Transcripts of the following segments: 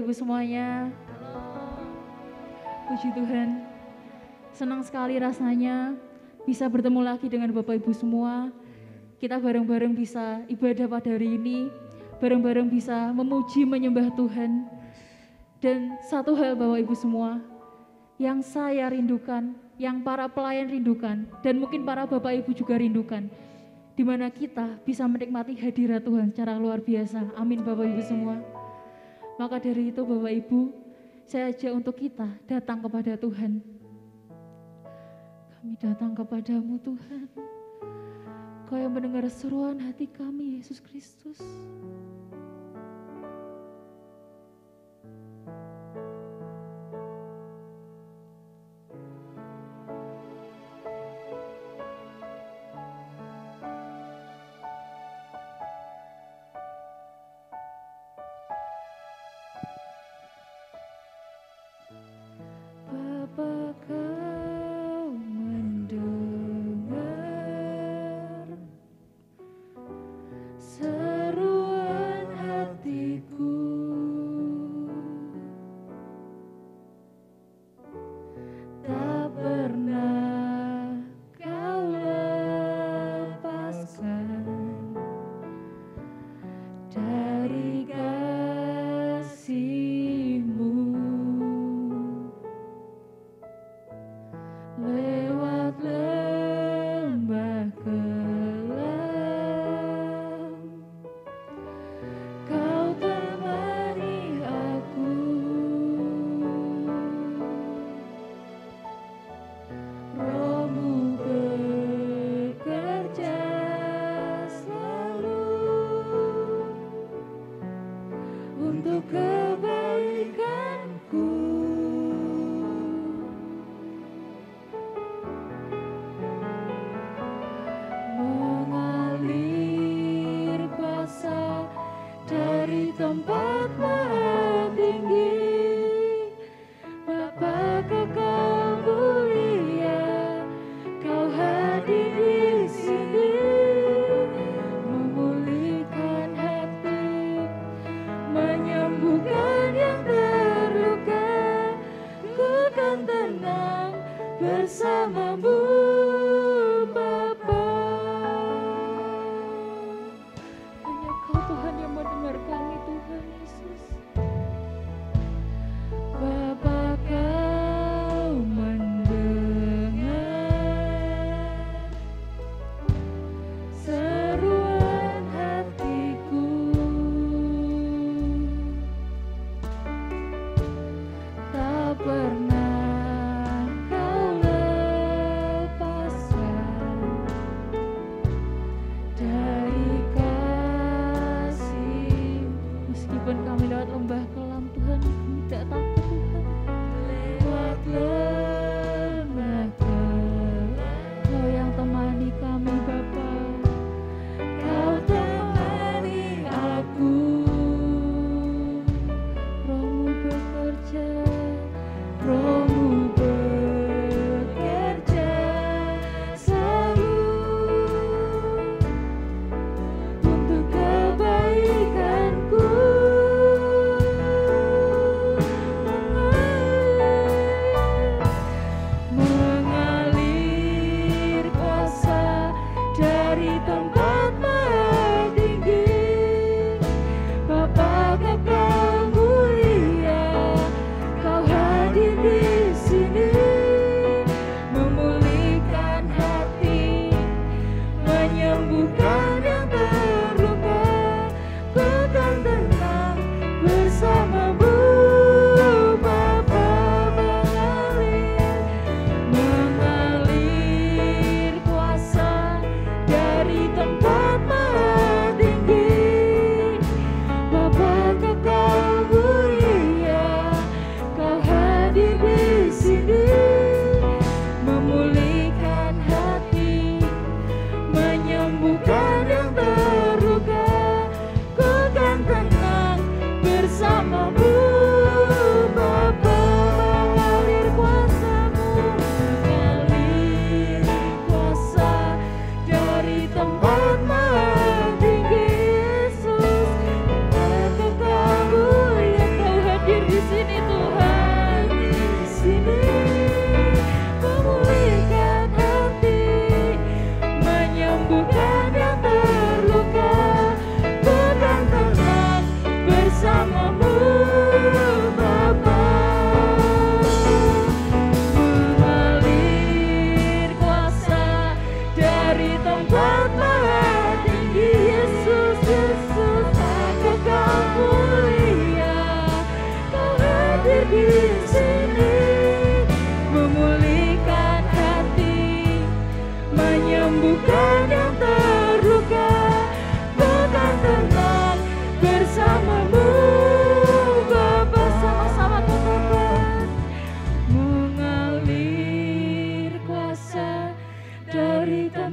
Ibu semuanya. Puji Tuhan. Senang sekali rasanya bisa bertemu lagi dengan Bapak Ibu semua. Kita bareng-bareng bisa ibadah pada hari ini, bareng-bareng bisa memuji menyembah Tuhan. Dan satu hal Bapak Ibu semua, yang saya rindukan, yang para pelayan rindukan, dan mungkin para Bapak Ibu juga rindukan, di mana kita bisa menikmati hadirat Tuhan secara luar biasa. Amin Bapak Ibu semua. Maka dari itu Bapak Ibu, saya ajak untuk kita datang kepada Tuhan. Kami datang kepadamu Tuhan. Kau yang mendengar seruan hati kami, Yesus Kristus. Bapa, kau mendengar seruan hatiku, tak pernah kau lepaskan dari kasih-Mu. Lewat lembah kelam, kau temani aku. Roh-Mu bekerja selalu untuk kebaikanku. Mengalir kuasa dari tempat maha tinggi, Bapa kekal mulia, kau hadir di sini, memulihkan hati, menyembuhkan yang terluka. Ku kan tenang bersama-Mu Bapa. Hanya Kau Tuhan yang mendengar kami Tuhan Yesus. Bapa, Kau mendengar seruan hatiku, tak pernah Kau lepaskan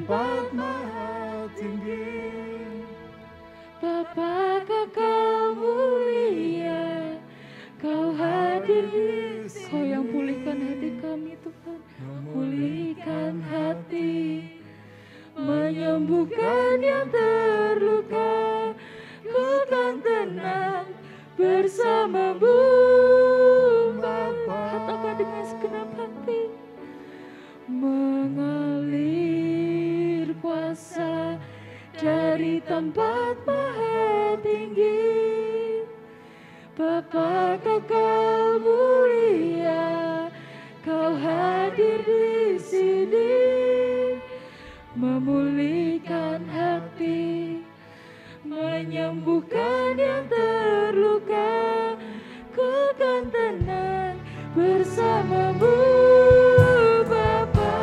tempat maha tinggi. Bapa kekal mulia, Kau hadir di sini. Kau yang pulihkan hati kami Tuhan, pulihkan hati, menyembuhkan yang terluka. Ku kan tenang bersama-Mu Bapa. Katakan dengan segenap hati. Mengalir kuasa dari tempat maha tinggi, Bapa kekal mulia, Kau hadir di sini, memulihkan hati, menyembuhkan yang terluka. Ku kan tenang bersama-Mu Bapa.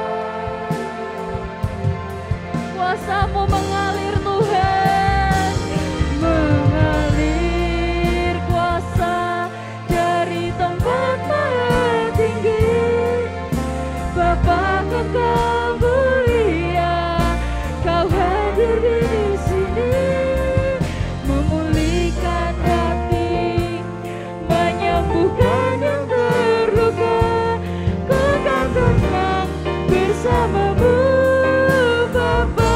Kuasa-Mu mengalir Tuhan, mengalir kuasa dari tempat maha tinggi. Bapa kekal mulia, Kau hadir di sini, memulihkan hati, menyembuhkan yang terluka. Ku kan tenang bersama-Mu Bapa.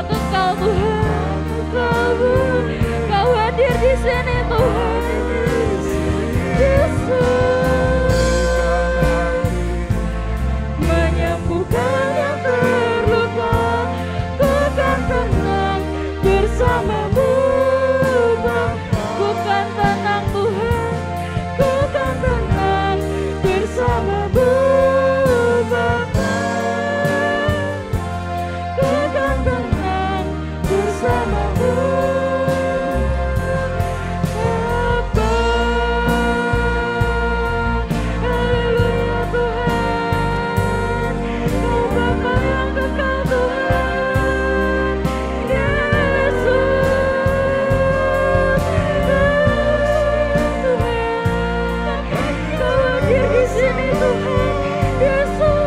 Kekal Tuhan, Kau hadir di sini Tuhan Yesus, menyembuhkan yang terluka. Ku kan tenang bersama-Mu Bapa. Ku kan tenang Tuhan, ku kan tenang bersama-Mu Bapa. Ku kan tenang bersama-Mu Bapa. Haleluya Tuhan, Kau Bapa yang kekal Tuhan Yesus. Tuhan, Kau hadir di sini Tuhan Yesus.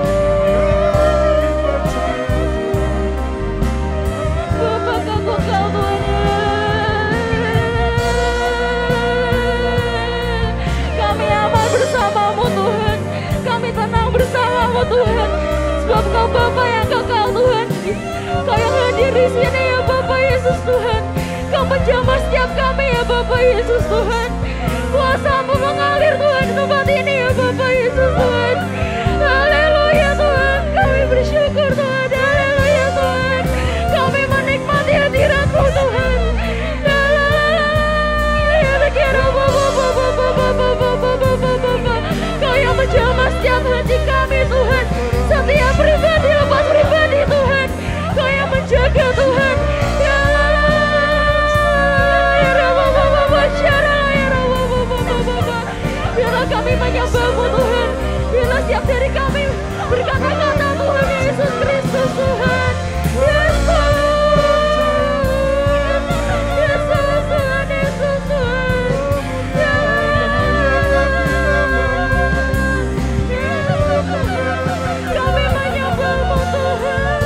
Bapa Kau kekal Tuhan, kami aman bersama-Mu Tuhan, kami tenang bersama-Mu Tuhan, sebab Kau Bapa yang kekal Tuhan. Kau yang hadir di sini ya Bapa Yesus Tuhan, Kau menjamah setiap kami ya Bapa Yesus Tuhan. Kuasa-Mu mengalir Tuhan di tempat ini ya Bapa Yesus Tuhan. Haleluya Tuhan, kami bersyukur Tuhan. Haleluya Tuhan, kami menikmati hadirat-Mu Tuhan. Kau yang menjamah setiap hati kami Tuhan, setiap pribadi lepas pribadi Tuhan. Kau yang menjaga Tuhan. Biarlah kami menyembah-Mu Tuhan, biarlah setiap dari kami berkata-kata Tuhan Yesus Kristus Tuhan. Yesus Tuhan, Yesus Tuhan. Kami menyembah-Mu Tuhan.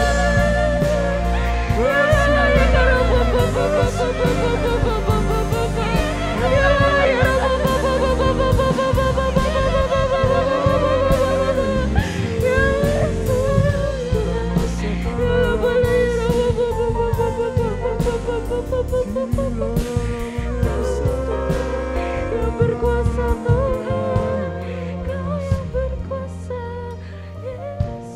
Yang berkuasa Tuhan, Kau yang berkuasa Yesus.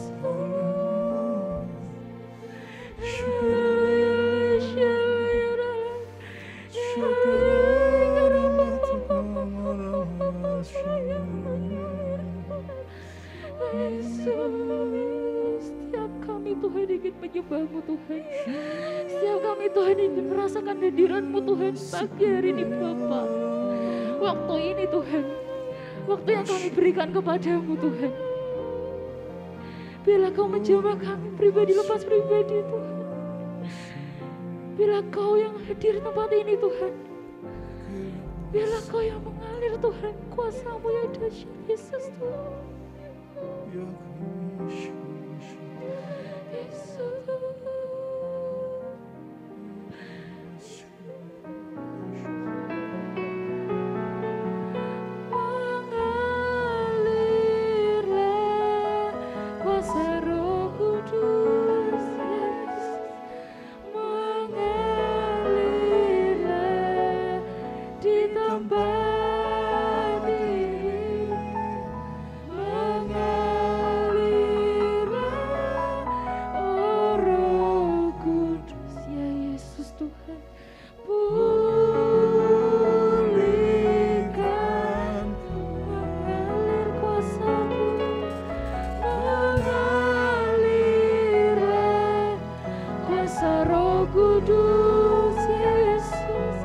Setiap kami Tuhan ingin menyembah-Mu Tuhan, setiap kami Tuhan ingin merasakan hadirat-Mu Tuhan pagi hari ini Bapa. Waktu ini Tuhan, waktu yang kami berikan kepadamu Tuhan. Bila Kau menjamah kami pribadi lepas pribadi Tuhan. Bila Kau yang hadir di tempat ini Tuhan. Biarlah Kau yang mengalir Tuhan, kuasa-Mu yang dahsyat Yesus Tuhan. Yesus. Mengalirlah kuasa Roh Kudus, Yesus. Mengalirlah di tempat ini. Mengalirlah, oh Roh Kudus, ya Yesus Tuhan. Pulihkan, mengalir kuasa-Mu. Mengalirlah kuasa Roh Kudus, Yesus.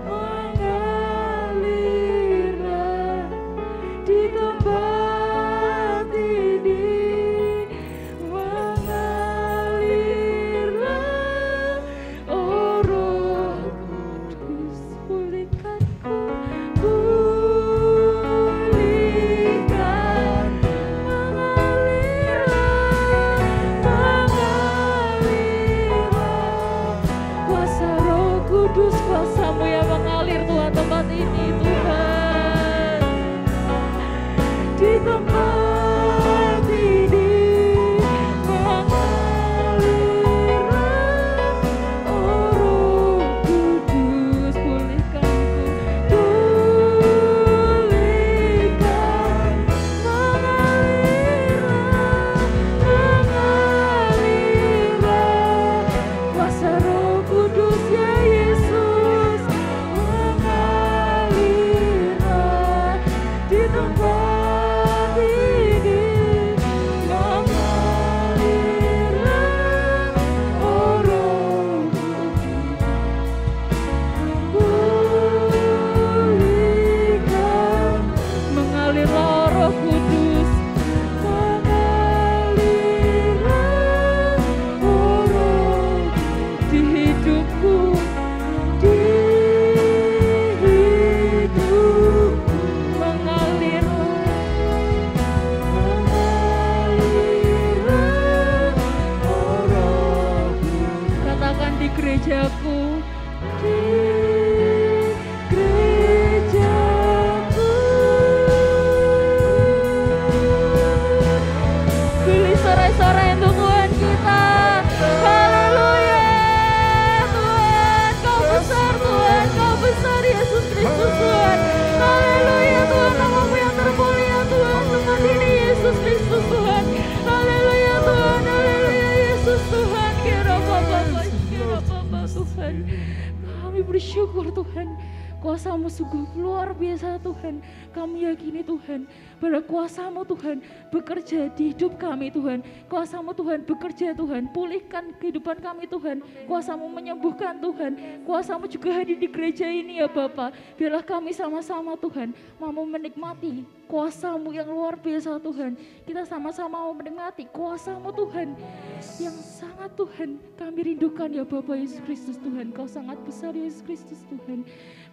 Mengalirlah di tempat ini. Mengalirlah, oh Roh Kudus, pulihkanku, pulihkan. Mengalirlah kuasa Roh Kudus, kuasa-Mu yang mengalir Tuhan tempat ini Tuhan. Di tempat ini mengalirlah, oh Roh Kudus, pulihkanku, pulihkan. Mengalirlah kuasa Roh Kudus, ya Yesus. Mengalirlah di tempat ini. Mengalirlah, oh Roh Kudus. Pulihkan, mengalirlah Roh Kudus. Mengalirlah, oh Roh di hidupku, di hidupku. Mengalirlah, mengalirlah, oh Roh. Katakan di gerejaku, di gerejaku. Beli sorai-sorai untuk Tuhan kita. Haleluya. Tuhan, Kau besar Tuhan, Kau besar Yesus Kristus Tuhan. Haleluya Tuhan, nama-Mu yang termulia Tuhan tempat ini Yesus Kristus Tuhan. Haleluya Tuhan, haleluya Yesus Tuhan. Kira Bapa Tuhan. Kami bersyukur Tuhan, kuasa-Mu sungguh luar biasa Tuhan. Kami yakini Tuhan, bahwa kuasa-Mu Tuhan bekerja di hidup kami Tuhan. Kuasa-Mu Tuhan bekerja Tuhan, pulihkan kehidupan kami Tuhan. Kuasa-Mu menyembuhkan Tuhan. Kuasa-Mu juga hadir di gereja ini ya Bapa. Biarlah kami sama-sama Tuhan mau menikmati kuasa-Mu yang luar biasa Tuhan. Kita sama-sama mau menikmati kuasa-Mu Tuhan yang sangat Tuhan kami rindukan ya Bapa Yesus Kristus Tuhan. Kau sangat besar Yesus Kristus Tuhan.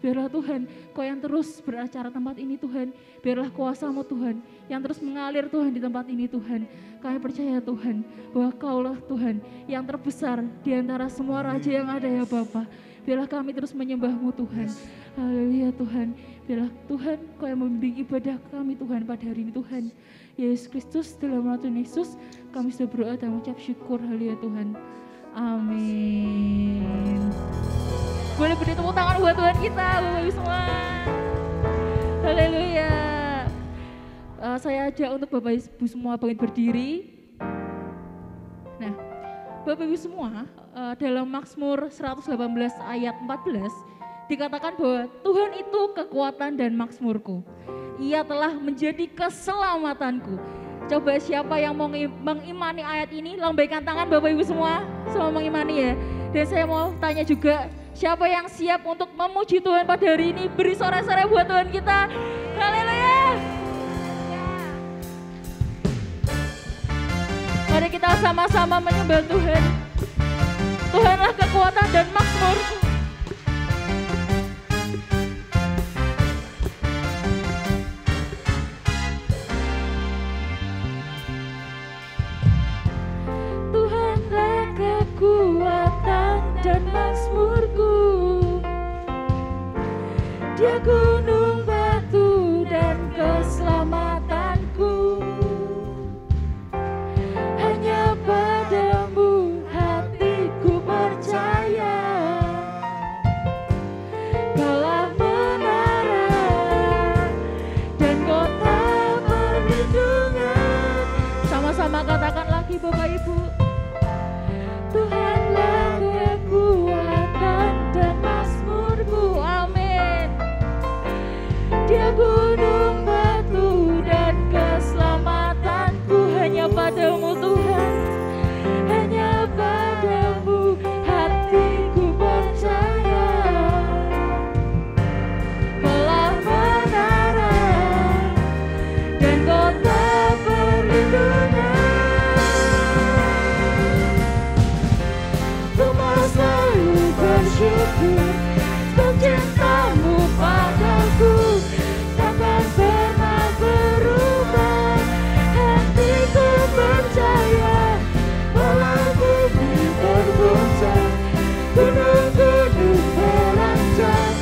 Biarlah Tuhan Kau yang terus beracara tempat ini Tuhan. Biarlah kuasa-Mu Tuhan yang terus mengalir Tuhan di tempat ini Tuhan. Kami percaya Tuhan bahwa Kaulah Tuhan yang terbesar di antara semua raja yang ada ya Bapa. Biarlah kami terus menyembah-Mu Tuhan. Haleluya Tuhan. Biarlah Tuhan Kau yang membimbing ibadah kami Tuhan pada hari ini Tuhan. Yesus Kristus, dalam nama Tuhan Yesus kami sudah berdoa dan mengucap syukur. Haleluya Tuhan. Amin. Boleh beri tepuk tangan buat Tuhan kita, Bapak Ibu semua. Haleluya. Saya ajak untuk Bapak Ibu semua bangkit berdiri. Nah, Bapak Ibu semua, dalam Mazmur 118 ayat 14 dikatakan bahwa Tuhan itu kekuatan dan makmurku. Ia telah menjadi keselamatanku. Coba siapa yang mau mengimani ayat ini, lambaikan tangan Bapak Ibu semua mengimani ya. Dan saya mau tanya juga, siapa yang siap untuk memuji Tuhan pada hari ini? Beri sorak-sorai buat Tuhan kita. Haleluya. Mari kita sama-sama menyembah Tuhan. Tuhanlah kekuatan dan makmurku. Dia gunung batu dan keselamatanku. Hanya padamu hatiku percaya. Kaulah menara dan kota perlindungan. Sama-sama katakan lagi Bapak Ibu. Tuhanlah kekuatan dan mazmurku. Amin. Dia gunung batu dan keselamatanku. Hanya padamu Tuhan, hanya padamu hatiku percaya. Kaulah menara dan kota perlindungan. Tuhan selalu bersyukur untuk cintamu padaku. Takkan pernah berubah, hatiku percaya. Walau bumi berguncang, gunung-gunung beranjak,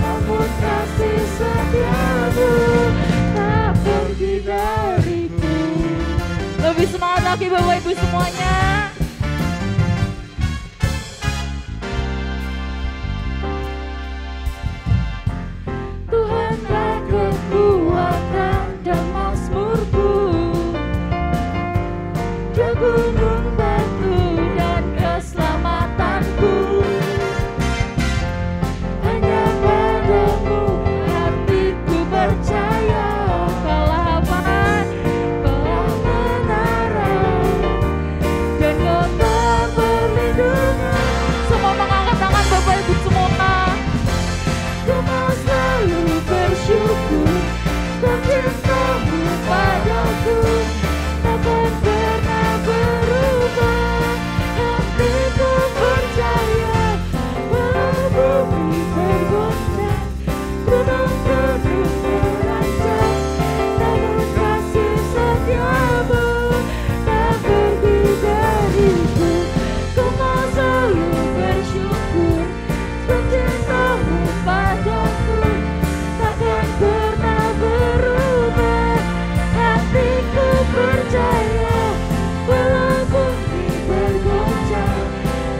namun kasih setiamu tak pergi dariku. Lebih semangat lagi Bapak Ibu semuanya. Tuhanlah kekuatan dan mazmurku. Dia gunung batu dan keselamatanku. Hanya padamu hatiku percaya. Kaulah apa? Kaulah menara dan kota perlindungan. Semua mengangkat tangan Bapak Ibu semua. Ku mau selalu bersyukur untuk cintamu padaku. Takkan pernah berubah, hatiku percaya. Walau bumi bergoncang, gunung-gunung beranjak, namun kasih setiamu tak pergi dariku. Ku mau selalu bersyukur untuk cintamu padaku. Takkan pernah berubah, hatiku percaya. Walau bumi bergoncang,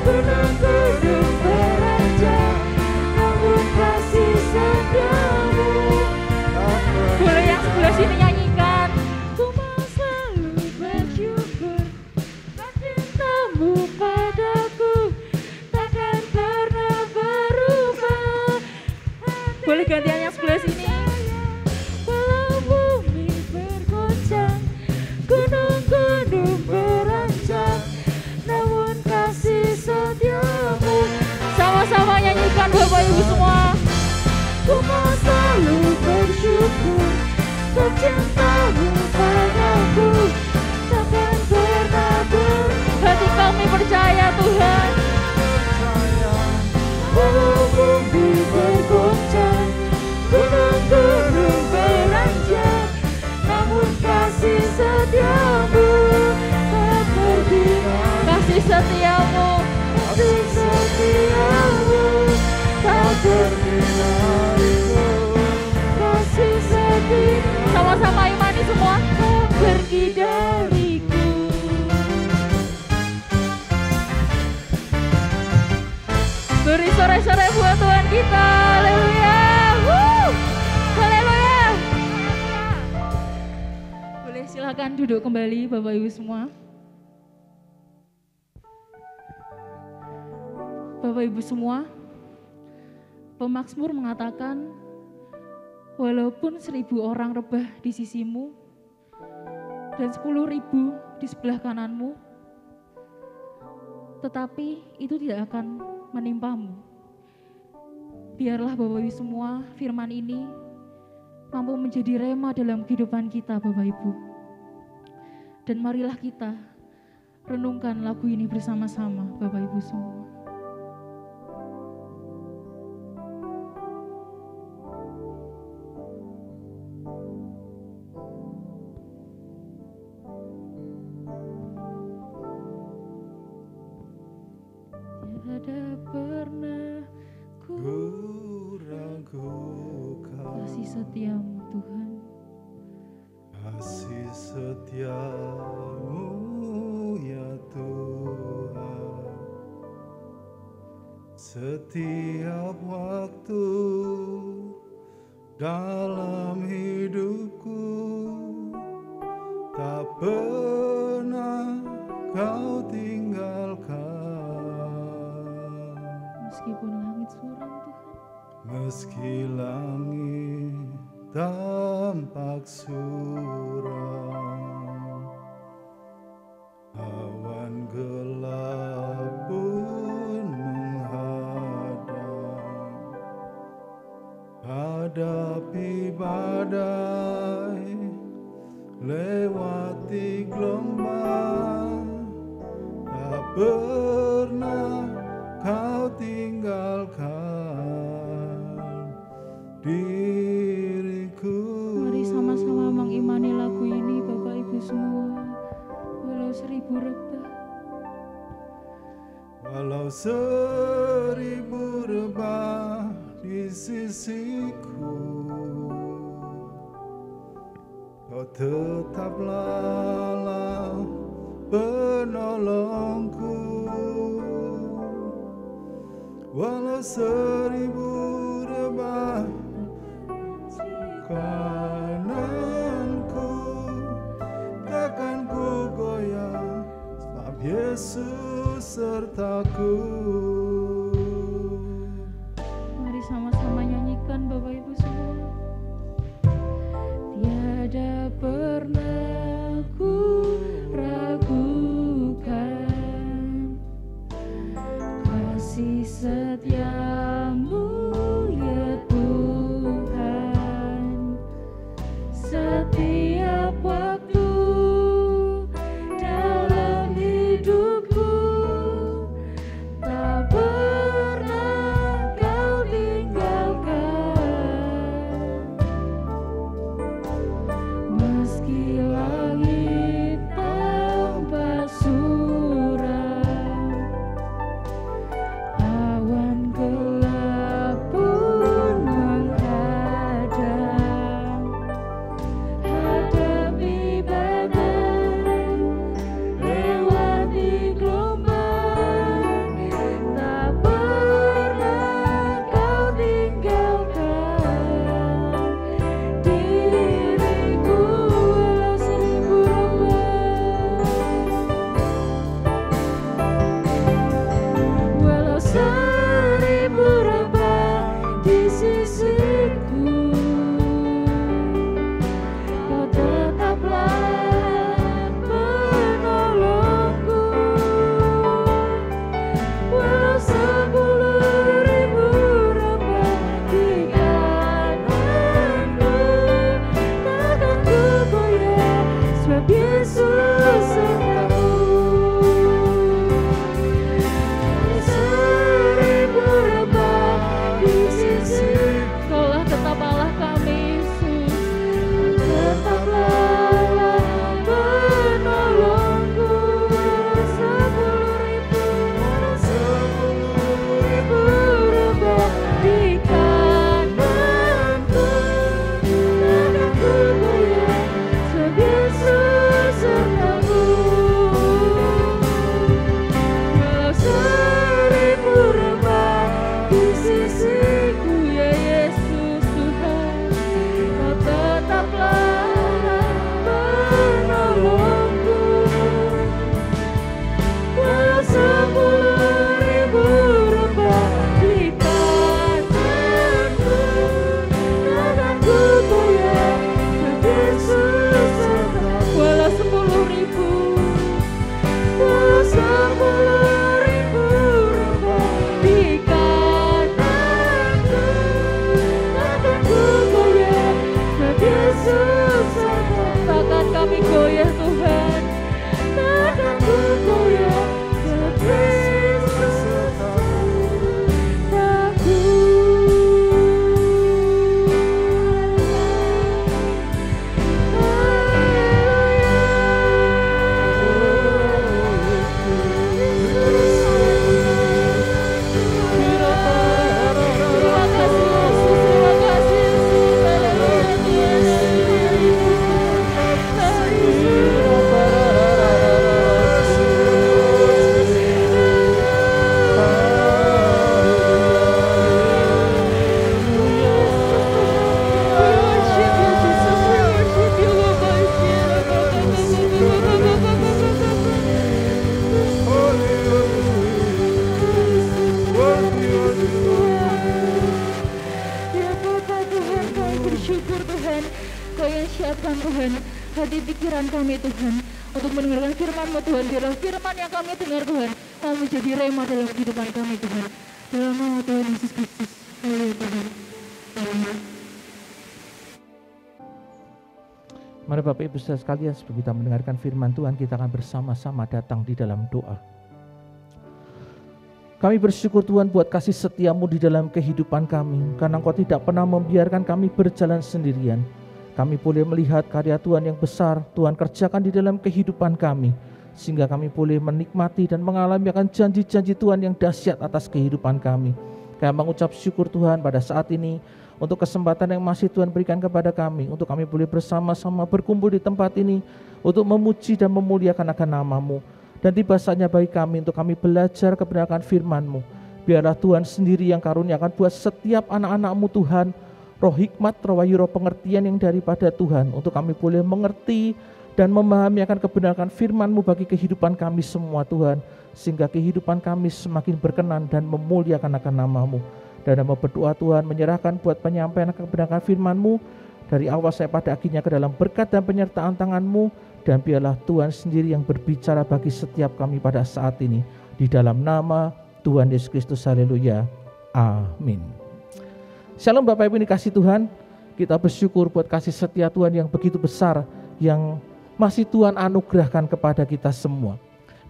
gunung-gunung beranjak, namun kasih setiamu. Boleh yang sebelah sini nyanyikan. Ku mau selalu bersyukur atas cintamu padaku. Takkan pernah berubah. Boleh gantian yang sebelah sini. Walau bumi bergoncang, gunung-gunung beranjak, namun kasih setiamu. Sama-sama nyanyikan Bapak Ibu semua. Ku mau selalu bersyukur untuk cintamu padaku. Takkan pernah berubah. Hati kami percaya Tuhan. Walau bumi bergoncang, gunung-gunung beranjak, namun kasih setiamu tak pergi. Kasih setiamu, kasih setiamu tak pergi dariku. Kasih setiamu, sama-sama imani semua, tak pergi dariku. Beri sore-sore buat Tuhan kita. Haleluya. Haleluya. Boleh silakan duduk kembali Bapak Ibu semua. Bapak Ibu semua, pemazmur mengatakan, walaupun 1000 orang rebah di sisimu dan 10.000 di sebelah kananmu, tetapi itu tidak akan menimpamu. Biarlah Bapak Ibu semua firman ini mampu menjadi rema dalam kehidupan kita Bapak Ibu. Dan marilah kita renungkan lagu ini bersama-sama Bapak Ibu semua. Tiada pernah ku ragu kasih setiamu Tuhan. Kasih setiamu ya Tuhan, setiap waktu dalam hidupku, tak pernah kau tinggalkan. Meskipun langit suram Tuhan, meski langit tampak suram, awan gelap pun menghadang, hadapi badai, lewati gelombang, tak pernah kau tinggalkan diriku. mari sama-sama mengimani lagu ini Bapak Ibu semua. Walau 1000 rebah, walau 1000 rebah di sisiku, kau tetaplah penolongku. Walau 1000 rebah kananku, takkan ku goyah, sebab Yesus sertaku. mari sama-sama nyanyikan Bapak Ibu semua. Tiada pernah ku ragukan kasih setiamu ya Tuhan, setiap waktu dalam hidupku, tak pernah kau tinggalkan. Engkau yang siapkan Tuhan hati pikiran kami Tuhan untuk mendengarkan firman-Mu Tuhan. Biarlah firman yang kami dengar Tuhan mau menjadi rema dalam kehidupan kami Tuhan. Dalam nama Tuhan Yesus Kristus. Haleluya Tuhan. Amin. Mari Bapak Ibu Saudara sekalian, sebelum kita mendengarkan firman Tuhan, kita akan bersama-sama datang di dalam doa. Kami bersyukur Tuhan buat kasih setia-Mu di dalam kehidupan kami, karena Engkau tidak pernah membiarkan kami berjalan sendirian. Kami boleh melihat karya Tuhan yang besar Tuhan kerjakan di dalam kehidupan kami, sehingga kami boleh menikmati dan mengalami akan janji-janji Tuhan yang dahsyat atas kehidupan kami. Kami mengucap syukur Tuhan pada saat ini untuk kesempatan yang masih Tuhan berikan kepada kami, untuk kami boleh bersama-sama berkumpul di tempat ini untuk memuji dan memuliakan akan nama-Mu. Dan tiba saatnya bagi kami untuk kami belajar kebenaran firman-Mu. Biarlah Tuhan sendiri yang karuniakan buat setiap anak-anak-Mu Tuhan roh hikmat, roh wahyu, roh pengertian yang daripada Tuhan, untuk kami boleh mengerti dan memahami akan kebenaran firman-Mu bagi kehidupan kami semua Tuhan, sehingga kehidupan kami semakin berkenan dan memuliakan akan nama-Mu. Dan mau berdoa Tuhan menyerahkan buat penyampaian kebenaran firman-Mu dari awal saya pada akhirnya ke dalam berkat dan penyertaan tangan-Mu, dan biarlah Tuhan sendiri yang berbicara bagi setiap kami pada saat ini, di dalam nama Tuhan Yesus Kristus. Haleluya. Amin. Shalom Bapak Ibu dikasih Tuhan. Kita bersyukur buat kasih setia Tuhan yang begitu besar yang masih Tuhan anugerahkan kepada kita semua.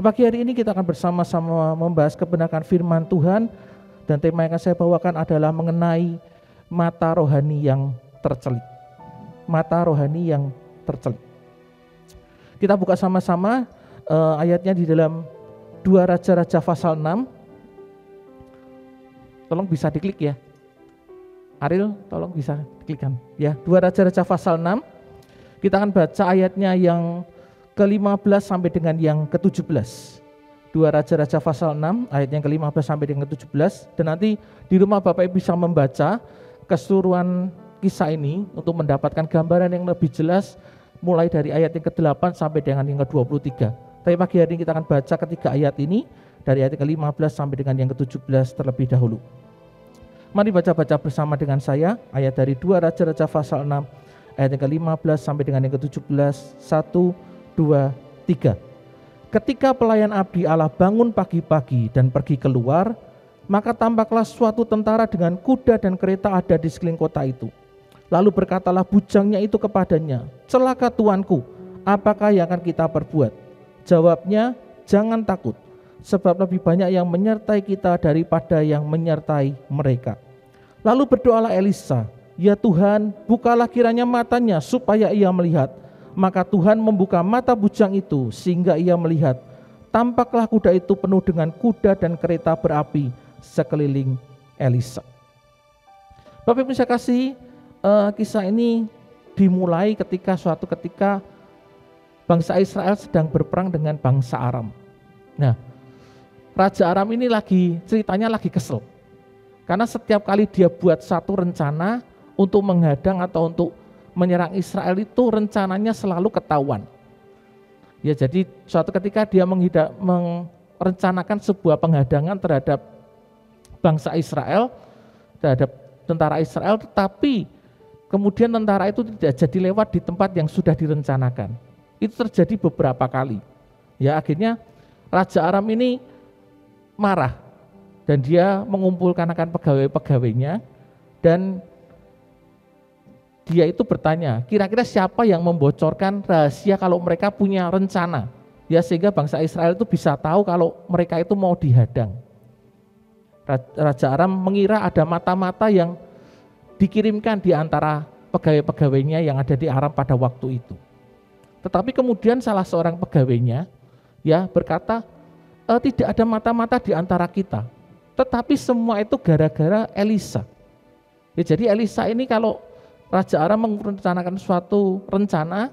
Pagi hari ini kita akan bersama-sama membahas kebenaran firman Tuhan. Dan tema yang akan saya bawakan adalah mengenai mata rohani yang tercelik. Mata rohani yang tercelik. Kita buka sama-sama ayatnya di dalam 2 Raja-Raja pasal 6. Tolong bisa diklik ya. Ariel tolong bisa diklikkan ya. 2 Raja-Raja pasal 6. Kita akan baca ayatnya yang ke-15 sampai dengan yang ke-17. 2 Raja-Raja pasal 6 ayat yang ke-15 sampai dengan ke-17. Dan nanti di rumah Bapak Ibu bisa membaca keseluruhan kisah ini untuk mendapatkan gambaran yang lebih jelas mulai dari ayat yang ke-8 sampai dengan yang ke-23. Tapi pagi hari ini kita akan baca ketiga ayat ini dari ayat yang ke-15 sampai dengan yang ke-17 terlebih dahulu. Mari baca-baca bersama dengan saya ayat dari 2 Raja-Raja pasal 6 ayat yang ke-15 sampai dengan yang ke-17. 1, 2, 3. Ketika pelayan abdi Allah bangun pagi-pagi dan pergi keluar, maka tampaklah suatu tentara dengan kuda dan kereta ada di sekeliling kota itu. Lalu berkatalah bujangnya itu kepadanya, "Celaka tuanku, apakah yang akan kita perbuat?" Jawabnya, "Jangan takut, sebab lebih banyak yang menyertai kita daripada yang menyertai mereka." Lalu berdoalah Elisa, "Ya Tuhan, bukalah kiranya matanya supaya ia melihat." Maka Tuhan membuka mata bujang itu sehingga ia melihat. Tampaklah kuda itu penuh dengan kuda dan kereta berapi sekeliling Elisa. Bapak Ibu saya kasih, kisah ini dimulai suatu ketika bangsa Israel sedang berperang dengan bangsa Aram. Nah, Raja Aram ini ceritanya lagi kesel. Karena setiap kali dia buat satu rencana untuk menghadang atau untuk menyerang Israel itu rencananya selalu ketahuan. Ya, jadi suatu ketika dia merencanakan sebuah penghadangan terhadap bangsa Israel, terhadap tentara Israel, tetapi kemudian tentara itu tidak jadi lewat di tempat yang sudah direncanakan. Itu terjadi beberapa kali. Ya, akhirnya Raja Aram ini marah dan dia mengumpulkan akan pegawai-pegawainya dan dia itu bertanya, kira-kira siapa yang membocorkan rahasia kalau mereka punya rencana, ya sehingga bangsa Israel itu bisa tahu kalau mereka itu mau dihadang. Raja Aram mengira ada mata-mata yang dikirimkan di antara pegawai-pegawainya yang ada di Aram pada waktu itu. Tetapi kemudian salah seorang pegawainya ya berkata, tidak ada mata-mata di antara kita, tetapi semua itu gara-gara Elisa. Ya, jadi Elisa ini kalau Raja Aram merencanakan suatu rencana,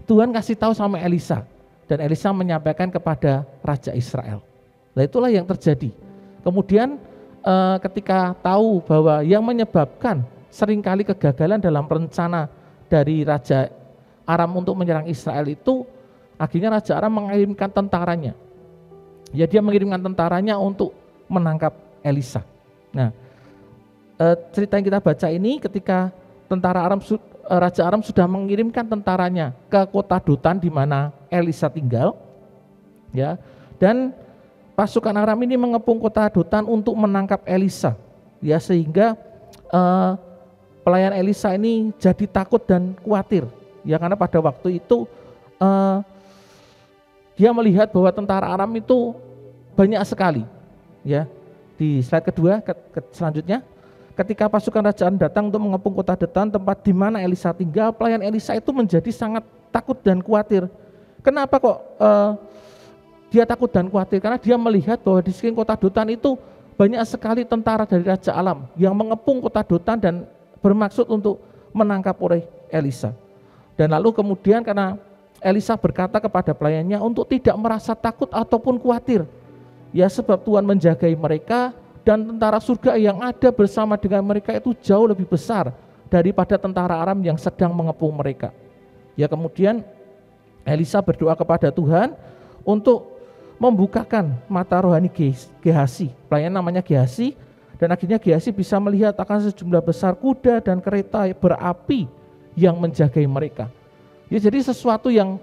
Tuhan kasih tahu sama Elisa, dan Elisa menyampaikan kepada Raja Israel. Nah, itulah yang terjadi. Kemudian ketika tahu bahwa yang menyebabkan seringkali kegagalan dalam rencana dari Raja Aram untuk menyerang Israel itu, akhirnya Raja Aram mengirimkan tentaranya. Ya, dia mengirimkan tentaranya untuk menangkap Elisa. Nah, cerita yang kita baca ini ketika tentara Aram Raja Aram sudah mengirimkan tentaranya ke kota Dotan di mana Elisa tinggal, ya. Dan pasukan Aram ini mengepung kota Dotan untuk menangkap Elisa, ya, sehingga pelayan Elisa ini jadi takut dan khawatir, ya, karena pada waktu itu dia melihat bahwa tentara Aram itu banyak sekali, ya. Di slide kedua selanjutnya, ketika pasukan Raja Aram datang untuk mengepung kota Dotan, tempat di mana Elisa tinggal, pelayan Elisa itu menjadi sangat takut dan khawatir. Kenapa kok dia takut dan khawatir? Karena dia melihat bahwa di sekeliling kota Dotan itu banyak sekali tentara dari Raja Aram yang mengepung kota Dotan dan bermaksud untuk menangkap oleh Elisa. Dan lalu kemudian karena Elisa berkata kepada pelayannya untuk tidak merasa takut ataupun khawatir, ya, sebab Tuhan menjagai mereka dan tentara surga yang ada bersama dengan mereka itu jauh lebih besar daripada tentara Aram yang sedang mengepung mereka. Ya, kemudian Elisa berdoa kepada Tuhan untuk membukakan mata rohani Gehasi, pelayan namanya Gehasi, dan akhirnya Gehasi bisa melihat akan sejumlah besar kuda dan kereta berapi yang menjagai mereka. Ya, jadi sesuatu yang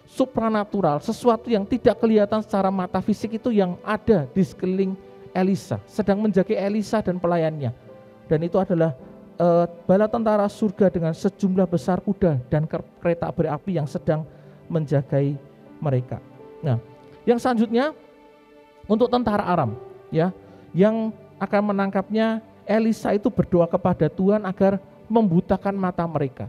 supranatural, sesuatu yang tidak kelihatan secara mata fisik itu yang ada di sekeliling Elisa, sedang menjaga Elisa dan pelayannya. Dan itu adalah bala tentara surga dengan sejumlah besar kuda dan kereta berapi yang sedang menjagai mereka. Nah, yang selanjutnya untuk tentara Aram, ya, yang akan menangkapnya, Elisa itu berdoa kepada Tuhan agar membutakan mata mereka.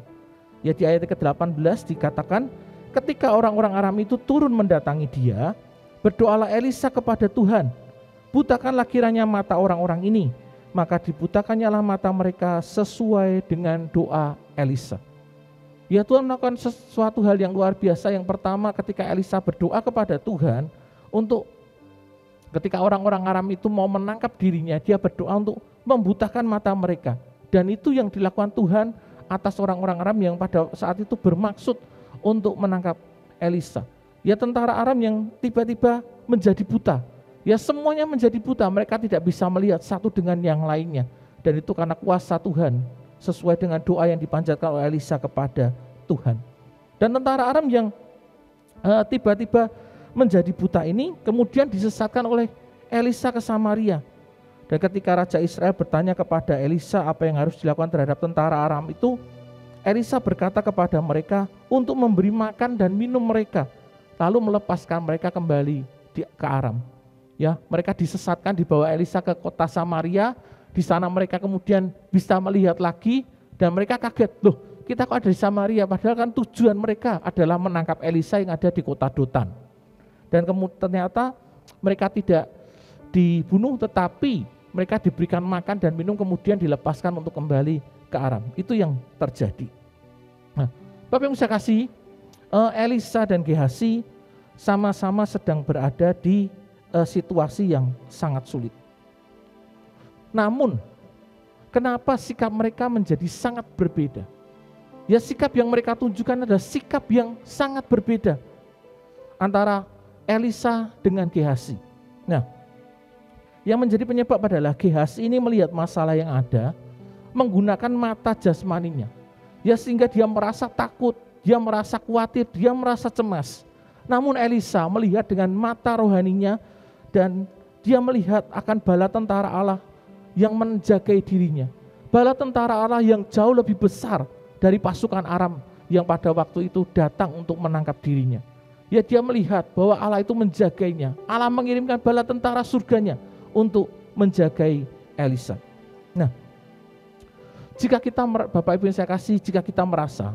Ya, di ayat ke-18 dikatakan, ketika orang-orang Aram itu turun mendatangi dia, berdoalah Elisa kepada Tuhan, butakanlah kiranya mata orang-orang ini. Maka dibutakannya mata mereka sesuai dengan doa Elisa. Ya, Tuhan melakukan sesuatu hal yang luar biasa. Yang pertama, ketika Elisa berdoa kepada Tuhan untuk ketika orang-orang Aram itu mau menangkap dirinya, dia berdoa untuk membutakan mata mereka. Dan itu yang dilakukan Tuhan atas orang-orang Aram yang pada saat itu bermaksud untuk menangkap Elisa. Ya, tentara Aram yang tiba-tiba menjadi buta. Ya, semuanya menjadi buta, mereka tidak bisa melihat satu dengan yang lainnya. Dan itu karena kuasa Tuhan, sesuai dengan doa yang dipanjatkan oleh Elisa kepada Tuhan. Dan tentara Aram yang tiba-tiba menjadi buta ini kemudian disesatkan oleh Elisa ke Samaria. Dan ketika Raja Israel bertanya kepada Elisa apa yang harus dilakukan terhadap tentara Aram itu, Elisa berkata kepada mereka untuk memberi makan dan minum mereka, lalu melepaskan mereka kembali ke Aram. Ya, mereka disesatkan, dibawa Elisa ke kota Samaria. Di sana mereka kemudian bisa melihat lagi dan mereka kaget, loh, kita kok ada di Samaria, padahal kan tujuan mereka adalah menangkap Elisa yang ada di kota Dotan. Dan kemudian ternyata mereka tidak dibunuh, tetapi mereka diberikan makan dan minum kemudian dilepaskan untuk kembali ke Aram. Itu yang terjadi. Nah, Bapak yang saya kasih, Elisa dan Gehasi sama-sama sedang berada di situasi yang sangat sulit. Namun, kenapa sikap mereka menjadi sangat berbeda? Ya, sikap yang mereka tunjukkan adalah sikap yang sangat berbeda antara Elisa dengan Gehasi. Nah, yang menjadi penyebab adalah Gehasi ini melihat masalah yang ada menggunakan mata jasmaninya. Ya, sehingga dia merasa takut, dia merasa khawatir, dia merasa cemas. Namun Elisa melihat dengan mata rohaninya dan dia melihat akan bala tentara Allah yang menjagai dirinya. Bala tentara Allah yang jauh lebih besar dari pasukan Aram yang pada waktu itu datang untuk menangkap dirinya. Ya, dia melihat bahwa Allah itu menjagainya. Allah mengirimkan bala tentara surganya untuk menjagai Elisa. Nah, jika kita, Bapak Ibu yang saya kasih, jika kita merasa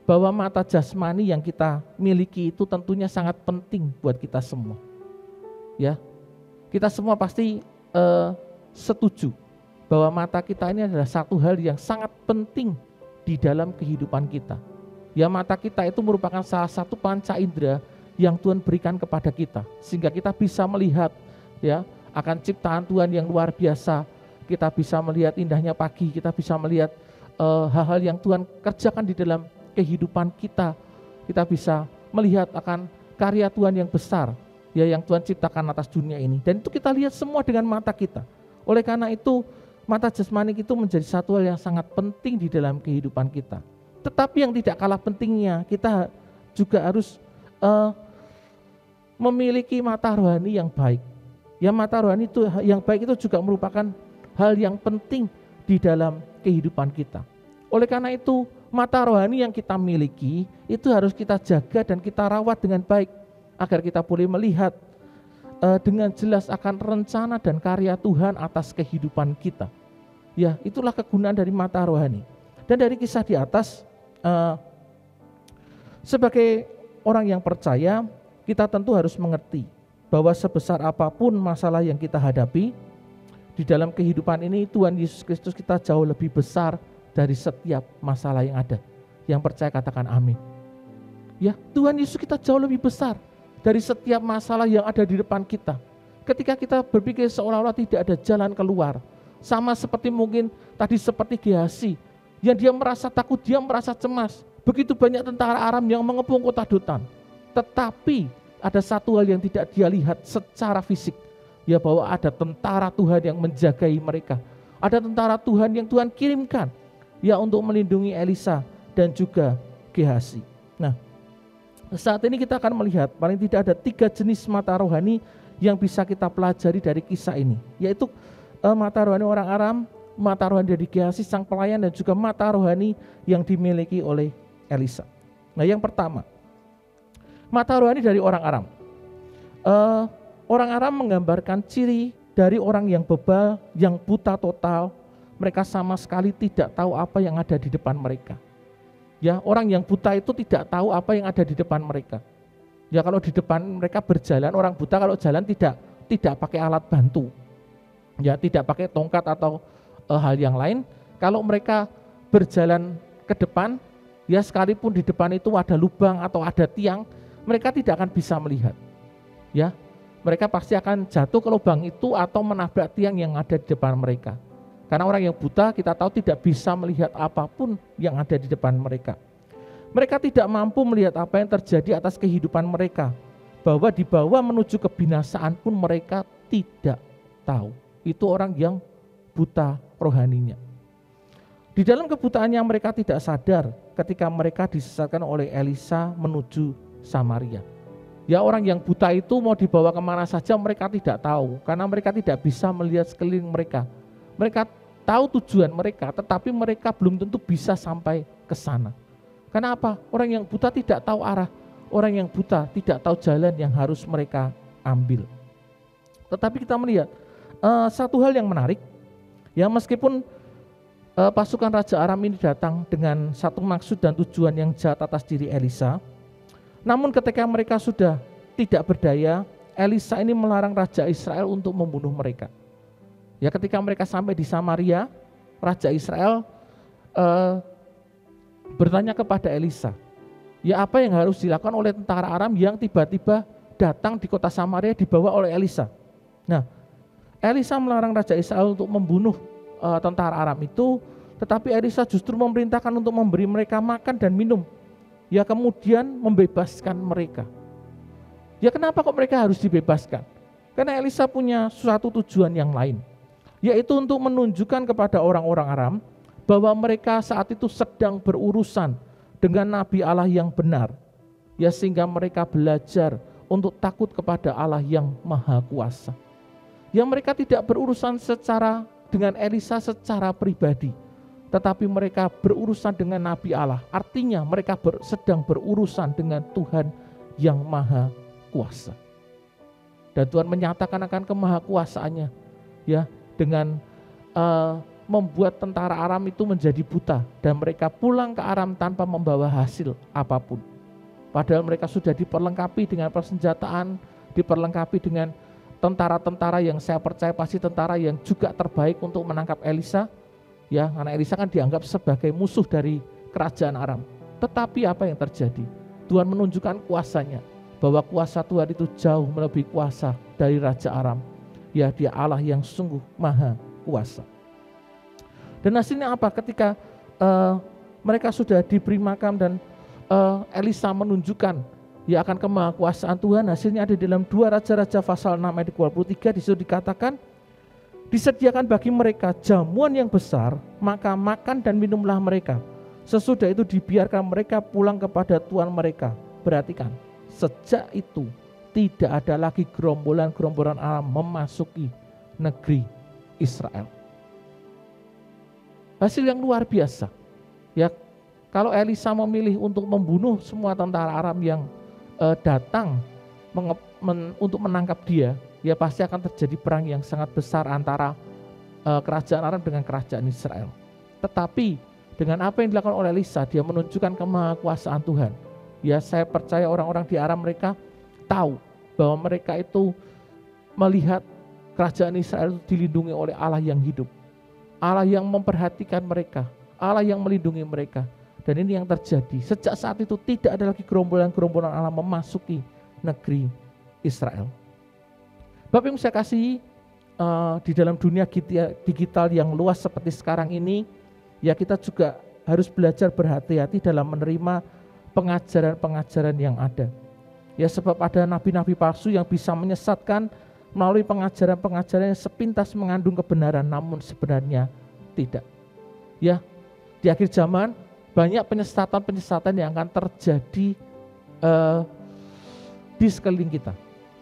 bahwa mata jasmani yang kita miliki itu tentunya sangat penting buat kita semua. Ya, kita semua pasti setuju bahwa mata kita ini adalah satu hal yang sangat penting di dalam kehidupan kita. Ya, mata kita itu merupakan salah satu panca indera yang Tuhan berikan kepada kita, sehingga kita bisa melihat, ya, akan ciptaan Tuhan yang luar biasa. Kita bisa melihat indahnya pagi, kita bisa melihat hal-hal yang Tuhan kerjakan di dalam kehidupan kita. Kita bisa melihat akan karya Tuhan yang besar, ya, yang Tuhan ciptakan atas dunia ini. Dan itu kita lihat semua dengan mata kita. Oleh karena itu, mata jasmani itu menjadi satu hal yang sangat penting di dalam kehidupan kita. Tetapi yang tidak kalah pentingnya, kita juga harus memiliki mata rohani yang baik. Ya, mata rohani itu yang baik itu juga merupakan hal yang penting di dalam kehidupan kita. Oleh karena itu, mata rohani yang kita miliki itu harus kita jaga dan kita rawat dengan baik agar kita boleh melihat dengan jelas akan rencana dan karya Tuhan atas kehidupan kita. Ya, itulah kegunaan dari mata rohani. Dan dari kisah di atas, sebagai orang yang percaya, kita tentu harus mengerti bahwa sebesar apapun masalah yang kita hadapi di dalam kehidupan ini, Tuhan Yesus Kristus kita jauh lebih besar dari setiap masalah yang ada. Yang percaya katakan amin. Ya, Tuhan Yesus kita jauh lebih besar dari setiap masalah yang ada di depan kita. Ketika kita berpikir seolah-olah tidak ada jalan keluar, sama seperti mungkin tadi seperti Gehazi, yang dia merasa takut, dia merasa cemas. Begitu banyak tentara Aram yang mengepung kota Dotan. Tetapi ada satu hal yang tidak dia lihat secara fisik, ya, bahwa ada tentara Tuhan yang menjagai mereka. Ada tentara Tuhan yang Tuhan kirimkan, ya, untuk melindungi Elisa dan juga Gehazi. Nah, saat ini kita akan melihat paling tidak ada 3 jenis mata rohani yang bisa kita pelajari dari kisah ini, yaitu mata rohani orang Aram, mata rohani dari Gehazi sang pelayan, dan juga mata rohani yang dimiliki oleh Elisa. Nah, yang pertama, mata rohani dari orang Aram. Orang Aram menggambarkan ciri dari orang yang bebal, yang buta total. Mereka sama sekali tidak tahu apa yang ada di depan mereka. Ya, orang yang buta itu tidak tahu apa yang ada di depan mereka. Ya, kalau di depan mereka berjalan, orang buta kalau jalan tidak pakai alat bantu. Ya, tidak pakai tongkat atau hal yang lain. Kalau mereka berjalan ke depan, ya, sekalipun di depan itu ada lubang atau ada tiang, mereka tidak akan bisa melihat. Ya, mereka pasti akan jatuh ke lubang itu atau menabrak tiang yang ada di depan mereka. Karena orang yang buta kita tahu tidak bisa melihat apapun yang ada di depan mereka. Mereka tidak mampu melihat apa yang terjadi atas kehidupan mereka. Bahwa dibawa menuju kebinasaan pun mereka tidak tahu. Itu orang yang buta rohaninya. Di dalam kebutaannya mereka tidak sadar ketika mereka disesatkan oleh Elisa menuju Samaria. Ya, orang yang buta itu mau dibawa kemana saja mereka tidak tahu, karena mereka tidak bisa melihat sekeliling mereka. Mereka tahu tujuan mereka, tetapi mereka belum tentu bisa sampai ke sana. Karena apa? Orang yang buta tidak tahu arah, orang yang buta tidak tahu jalan yang harus mereka ambil. Tetapi kita melihat satu hal yang menarik, ya, meskipun pasukan Raja Aram ini datang dengan satu maksud dan tujuan yang jahat atas diri Elisa, namun ketika mereka sudah tidak berdaya, Elisa ini melarang Raja Israel untuk membunuh mereka. Ya, ketika mereka sampai di Samaria, Raja Israel bertanya kepada Elisa, ya, apa yang harus dilakukan oleh tentara Aram yang tiba-tiba datang di kota Samaria dibawa oleh Elisa. Nah, Elisa melarang Raja Israel untuk membunuh tentara Aram itu, tetapi Elisa justru memerintahkan untuk memberi mereka makan dan minum. Ya, kemudian membebaskan mereka. Ya, kenapa kok mereka harus dibebaskan? Karena Elisa punya suatu tujuan yang lain, yaitu untuk menunjukkan kepada orang-orang Aram bahwa mereka saat itu sedang berurusan dengan Nabi Allah yang benar. Ya, sehingga mereka belajar untuk takut kepada Allah yang Maha Kuasa. Ya, mereka tidak berurusan dengan Elisa secara pribadi, tetapi mereka berurusan dengan Nabi Allah. Artinya mereka sedang berurusan dengan Tuhan yang Maha Kuasa. Dan Tuhan menyatakan akan kemahakuasaannya, ya, dengan membuat tentara Aram itu menjadi buta dan mereka pulang ke Aram tanpa membawa hasil apapun. Padahal mereka sudah diperlengkapi dengan persenjataan, diperlengkapi dengan tentara-tentara yang saya percaya pasti tentara yang juga terbaik untuk menangkap Elisa. Ya, karena Elisa kan dianggap sebagai musuh dari kerajaan Aram. Tetapi apa yang terjadi? Tuhan menunjukkan kuasanya, bahwa kuasa Tuhan itu jauh melebihi kuasa dari Raja Aram. Ya, dia Allah yang sungguh Maha Kuasa. Dan hasilnya apa? Ketika mereka sudah diberi makan dan Elisa menunjukkan ya akan kemahakuasaan Tuhan, hasilnya ada di dalam 2 Raja-Raja pasal 6 ayat 23, di situ dikatakan, disediakan bagi mereka jamuan yang besar, maka makan dan minumlah mereka. Sesudah itu dibiarkan mereka pulang kepada tuan mereka. Perhatikan, sejak itu tidak ada lagi gerombolan-gerombolan Aram memasuki negeri Israel. Hasil yang luar biasa. Ya, kalau Elisa memilih untuk membunuh semua tentara Aram yang datang untuk menangkap dia, ya pasti akan terjadi perang yang sangat besar antara kerajaan Aram dengan kerajaan Israel. Tetapi dengan apa yang dilakukan oleh Elisa, dia menunjukkan kemahakuasaan Tuhan. Ya, saya percaya orang-orang di Aram mereka tahu bahwa mereka itu melihat kerajaan Israel itu dilindungi oleh Allah yang hidup, Allah yang memperhatikan mereka, Allah yang melindungi mereka. Dan ini yang terjadi. Sejak saat itu tidak ada lagi gerombolan-gerombolan Allah memasuki negeri Israel. Bapak yang saya kasihi, di dalam dunia digital yang luas seperti sekarang ini, ya kita juga harus belajar berhati-hati dalam menerima pengajaran-pengajaran yang ada. Ya, sebab ada nabi-nabi palsu yang bisa menyesatkan melalui pengajaran-pengajaran yang sepintas mengandung kebenaran, namun sebenarnya tidak. Ya, di akhir zaman banyak penyesatan-penyesatan yang akan terjadi di sekeliling kita.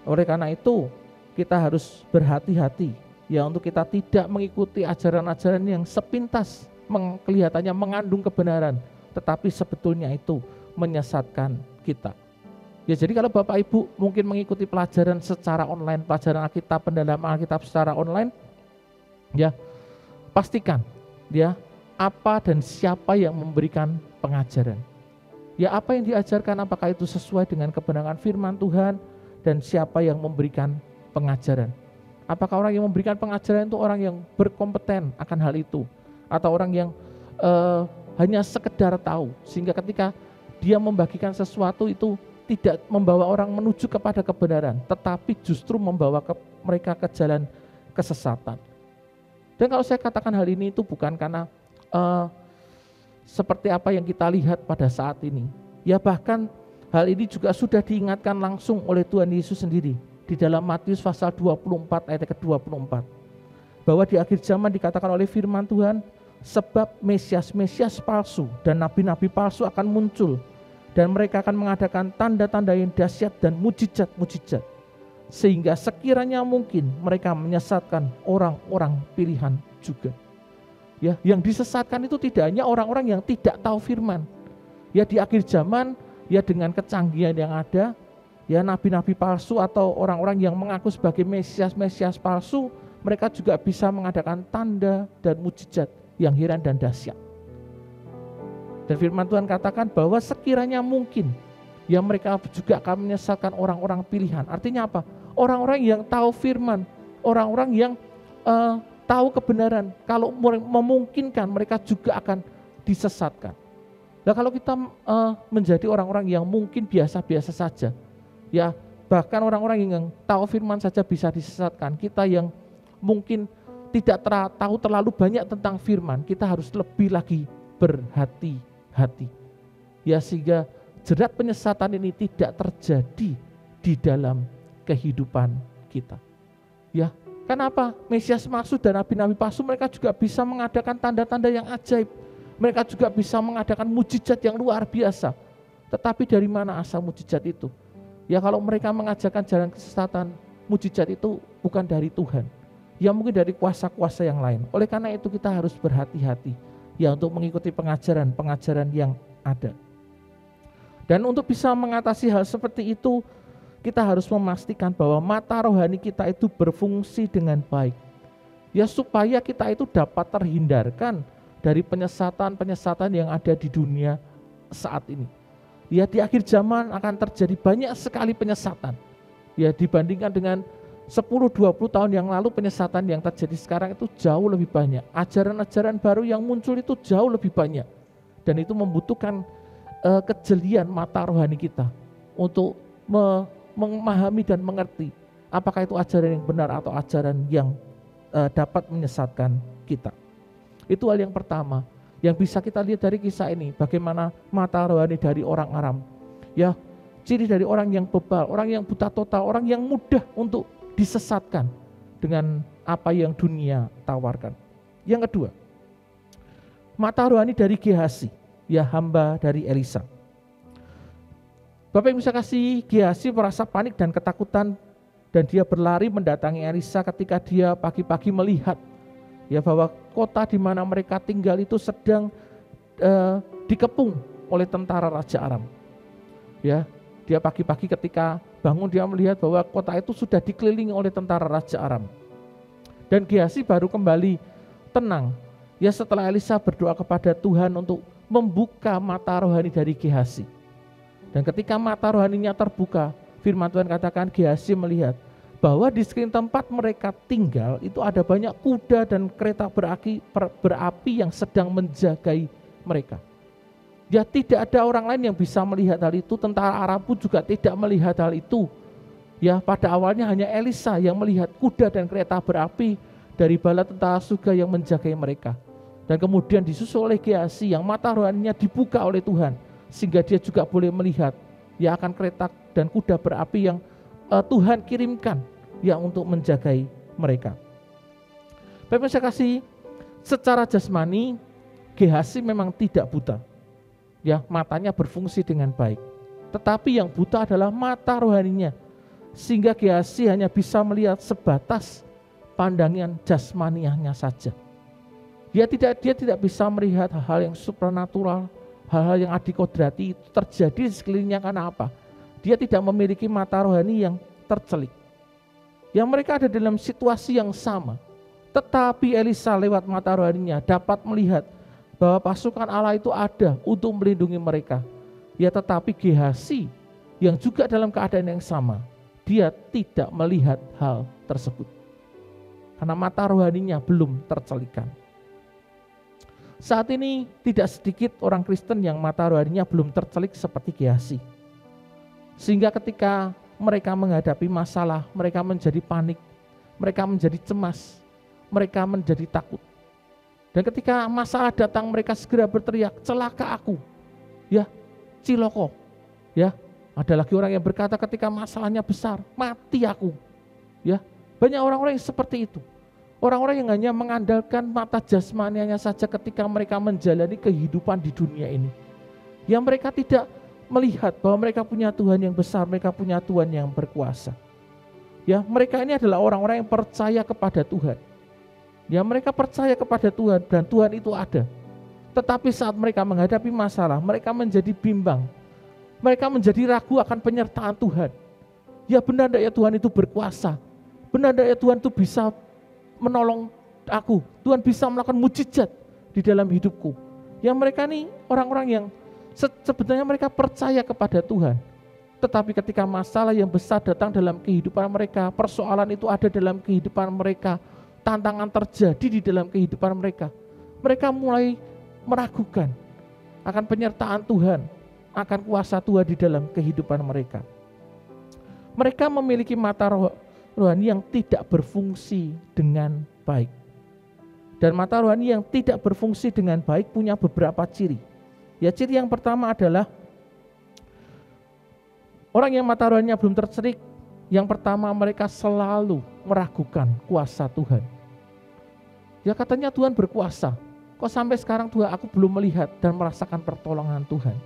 Oleh karena itu kita harus berhati-hati ya untuk kita tidak mengikuti ajaran-ajaran yang sepintas kelihatannya mengandung kebenaran, tetapi sebetulnya itu menyesatkan kita. Ya, jadi kalau Bapak Ibu mungkin mengikuti pelajaran secara online, pelajaran Alkitab, pendalaman Alkitab secara online, ya pastikan ya apa dan siapa yang memberikan pengajaran. Ya, apa yang diajarkan, apakah itu sesuai dengan kebenaran firman Tuhan, dan siapa yang memberikan pengajaran. Apakah orang yang memberikan pengajaran itu orang yang berkompeten akan hal itu, atau orang yang hanya sekedar tahu, sehingga ketika dia membagikan sesuatu itu tidak membawa orang menuju kepada kebenaran, tetapi justru membawa mereka ke jalan kesesatan. Dan kalau saya katakan hal ini itu bukan karena seperti apa yang kita lihat pada saat ini. Ya, bahkan hal ini juga sudah diingatkan langsung oleh Tuhan Yesus sendiri di dalam Matius pasal 24 ayat ke-24. Bahwa di akhir zaman dikatakan oleh firman Tuhan, sebab Mesias palsu dan nabi-nabi palsu akan muncul, dan mereka akan mengadakan tanda-tanda yang dahsyat dan mujizat-mujizat, sehingga sekiranya mungkin mereka menyesatkan orang-orang pilihan juga. Ya, yang disesatkan itu tidak hanya orang-orang yang tidak tahu firman. Ya, di akhir zaman, ya dengan kecanggihan yang ada, ya nabi-nabi palsu atau orang-orang yang mengaku sebagai Mesias palsu, mereka juga bisa mengadakan tanda dan mujizat yang heran dan dahsyat. Dan firman Tuhan katakan bahwa sekiranya mungkin, ya mereka juga akan menyesatkan orang-orang pilihan. Artinya apa? Orang-orang yang tahu firman, orang-orang yang tahu kebenaran. Kalau memungkinkan mereka juga akan disesatkan. Nah, kalau kita menjadi orang-orang yang mungkin biasa-biasa saja, ya bahkan orang-orang yang tahu firman saja bisa disesatkan. Kita yang mungkin tidak tahu terlalu banyak tentang firman, kita harus lebih lagi berhati-hati. Ya, sehingga jerat penyesatan ini tidak terjadi di dalam kehidupan kita. Ya, kenapa? Mesias maksud dan nabi-nabi palsu mereka juga bisa mengadakan tanda-tanda yang ajaib. Mereka juga bisa mengadakan mujizat yang luar biasa. Tetapi dari mana asal mujizat itu? Ya, kalau mereka mengajarkan jalan kesesatan, mujizat itu bukan dari Tuhan. Ya, mungkin dari kuasa-kuasa yang lain. Oleh karena itu kita harus berhati-hati ya untuk mengikuti pengajaran-pengajaran yang ada. Dan untuk bisa mengatasi hal seperti itu, kita harus memastikan bahwa mata rohani kita itu berfungsi dengan baik. Ya, supaya kita itu dapat terhindarkan dari penyesatan-penyesatan yang ada di dunia saat ini. Ya, di akhir zaman akan terjadi banyak sekali penyesatan. Ya, dibandingkan dengan 10-20 tahun yang lalu, penyesatan yang terjadi sekarang itu jauh lebih banyak. Ajaran-ajaran baru yang muncul itu jauh lebih banyak. Dan itu membutuhkan kejelian mata rohani kita untuk memahami dan mengerti apakah itu ajaran yang benar atau ajaran yang dapat menyesatkan kita. Itu hal yang pertama yang bisa kita lihat dari kisah ini, bagaimana mata rohani dari orang Aram. Ya, ciri dari orang yang bebal, orang yang buta total, orang yang mudah untuk disesatkan. dengan apa yang dunia tawarkan. Yang kedua, mata rohani dari Gehazi, ya hamba dari Elisa. Bapak Ibu bisa kasih, Gehazi merasa panik dan ketakutan dan dia berlari mendatangi Elisa ketika dia pagi-pagi melihat ya bahwa kota di mana mereka tinggal itu sedang dikepung oleh tentara Raja Aram. Ya, dia pagi-pagi ketika bangun dia melihat bahwa kota itu sudah dikelilingi oleh tentara Raja Aram. Dan Gehazi baru kembali tenang ya setelah Elisa berdoa kepada Tuhan untuk membuka mata rohani dari Gehazi. Dan ketika mata rohaninya terbuka, firman Tuhan katakan Gehazi melihat bahwa di sekeliling tempat mereka tinggal itu ada banyak kuda dan kereta berapi yang sedang menjagai mereka. Ya, tidak ada orang lain yang bisa melihat hal itu, tentara Aram pun juga tidak melihat hal itu. Ya, pada awalnya hanya Elisa yang melihat kuda dan kereta berapi dari bala tentara surga yang menjagai mereka. Dan kemudian disusul oleh Gehazi yang mata rohaninya dibuka oleh Tuhan, sehingga dia juga boleh melihat ya akan kereta dan kuda berapi yang Tuhan kirimkan ya untuk menjagai mereka. Bapak saya kasih, secara jasmani Gehazi memang tidak buta. Ya, matanya berfungsi dengan baik. Tetapi yang buta adalah mata rohaninya. Sehingga Gehazi hanya bisa melihat sebatas pandangan jasmaniahnya saja. Dia tidak bisa melihat hal-hal yang supranatural, hal-hal yang adikodrati itu terjadi di sekelilingnya. Karena apa? Dia tidak memiliki mata rohani yang tercelik. Yang mereka ada dalam situasi yang sama. Tetapi Elisa lewat mata rohaninya dapat melihat bahwa pasukan Allah itu ada untuk melindungi mereka. Ya, tetapi Gehazi yang juga dalam keadaan yang sama, dia tidak melihat hal tersebut. Karena mata rohaninya belum tercelikan. Saat ini tidak sedikit orang Kristen yang mata rohaninya belum tercelik seperti Gehazi. Sehingga ketika mereka menghadapi masalah, mereka menjadi panik, mereka menjadi cemas, mereka menjadi takut. Dan ketika masalah datang mereka segera berteriak, celaka aku, ya ciloko, ya. Ada lagi orang yang berkata ketika masalahnya besar, mati aku. Ya, banyak orang-orang yang seperti itu. Orang-orang yang hanya mengandalkan mata jasmanianya saja ketika mereka menjalani kehidupan di dunia ini. Yang mereka tidak melihat bahwa mereka punya Tuhan yang besar, mereka punya Tuhan yang berkuasa. Ya, mereka ini adalah orang-orang yang percaya kepada Tuhan. Ya, mereka percaya kepada Tuhan dan Tuhan itu ada. Tetapi saat mereka menghadapi masalah, mereka menjadi bimbang. Mereka menjadi ragu akan penyertaan Tuhan. Ya, benar tidak ya Tuhan itu berkuasa? Benar tidak ya Tuhan itu bisa menolong aku? Tuhan bisa melakukan mujizat di dalam hidupku. Yang mereka ini orang-orang yang sebenarnya mereka percaya kepada Tuhan. Tetapi ketika masalah yang besar datang dalam kehidupan mereka, persoalan itu ada dalam kehidupan mereka, tantangan terjadi di dalam kehidupan mereka, mereka mulai meragukan akan penyertaan Tuhan, akan kuasa Tuhan di dalam kehidupan mereka. Mereka memiliki mata rohani yang tidak berfungsi dengan baik. Dan mata rohani yang tidak berfungsi dengan baik punya beberapa ciri. Ya, ciri yang pertama adalah orang yang mata rohaninya belum tercelik. Yang pertama, mereka selalu meragukan kuasa Tuhan. Ya, katanya Tuhan berkuasa. Kok sampai sekarang Tuhan aku belum melihat dan merasakan pertolongan Tuhan.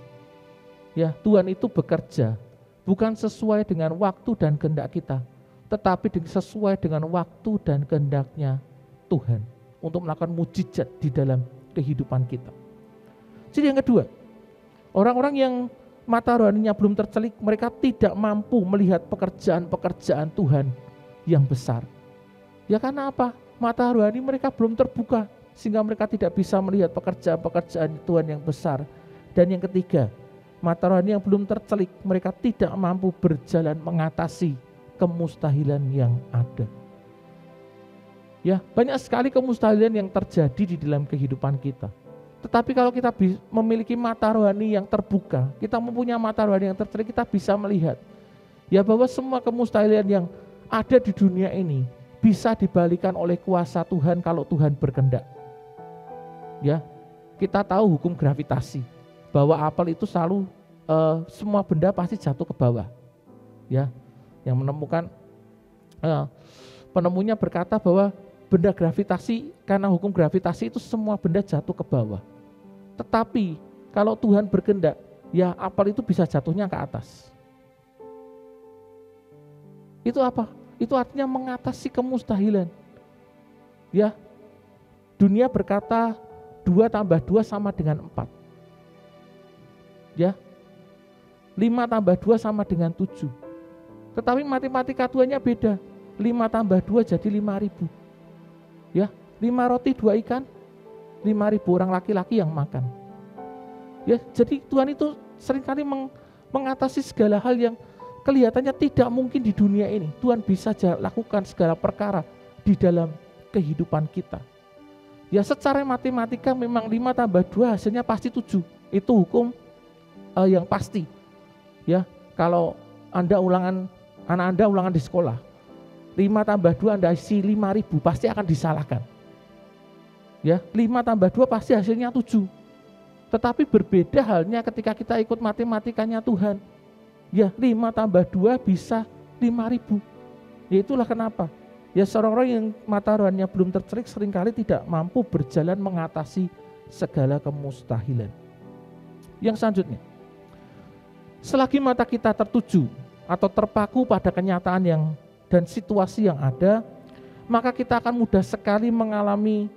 Ya, Tuhan itu bekerja bukan sesuai dengan waktu dan kehendak kita, tetapi sesuai dengan waktu dan kehendaknya Tuhan untuk melakukan mujizat di dalam kehidupan kita. Jadi yang kedua, orang-orang yang mata rohaninya belum tercelik, mereka tidak mampu melihat pekerjaan-pekerjaan Tuhan yang besar. Ya, karena apa? Mata rohani mereka belum terbuka, sehingga mereka tidak bisa melihat pekerjaan-pekerjaan Tuhan yang besar. Dan yang ketiga, mata rohani yang belum tercelik, mereka tidak mampu berjalan mengatasi kemustahilan yang ada. Ya, banyak sekali kemustahilan yang terjadi di dalam kehidupan kita. Tetapi kalau kita memiliki mata rohani yang terbuka, kita mempunyai mata rohani yang tercelik, kita bisa melihat ya bahwa semua kemustahilan yang ada di dunia ini bisa dibalikan oleh kuasa Tuhan kalau Tuhan berkehendak. Ya, kita tahu hukum gravitasi, bahwa apel itu selalu semua benda pasti jatuh ke bawah. Ya, yang menemukan Penemunya berkata bahwa benda gravitasi, karena hukum gravitasi itu semua benda jatuh ke bawah. Tetapi kalau Tuhan berkehendak, ya apel itu bisa jatuhnya ke atas. Itu apa? Itu artinya mengatasi kemustahilan. Ya, dunia berkata 2 tambah 2 sama dengan 4. Ya, 5 tambah 2 sama dengan 7. Tetapi matematika Tuhannya beda. 5 tambah 2 jadi 5.000. Ya, 5 roti 2 ikan, 5.000 orang laki-laki yang makan. Ya, jadi Tuhan itu seringkali mengatasi segala hal yang kelihatannya tidak mungkin di dunia ini. Tuhan bisa lakukan segala perkara di dalam kehidupan kita. Ya, secara matematika memang 5 tambah 2 hasilnya pasti 7. Itu hukum yang pasti. Ya, kalau anak Anda ulangan di sekolah, 5 tambah 2 Anda isi 5.000 pasti akan disalahkan. Ya, 5 tambah 2 pasti hasilnya 7. Tetapi berbeda halnya ketika kita ikut matematikanya Tuhan. Ya, 5 tambah 2 bisa 5.000. Ya, itulah kenapa. Ya, seorang-orang yang mata rohaninya belum tercelik seringkali tidak mampu berjalan mengatasi segala kemustahilan. Yang selanjutnya, selagi mata kita tertuju atau terpaku pada kenyataan dan situasi yang ada, maka kita akan mudah sekali mengalami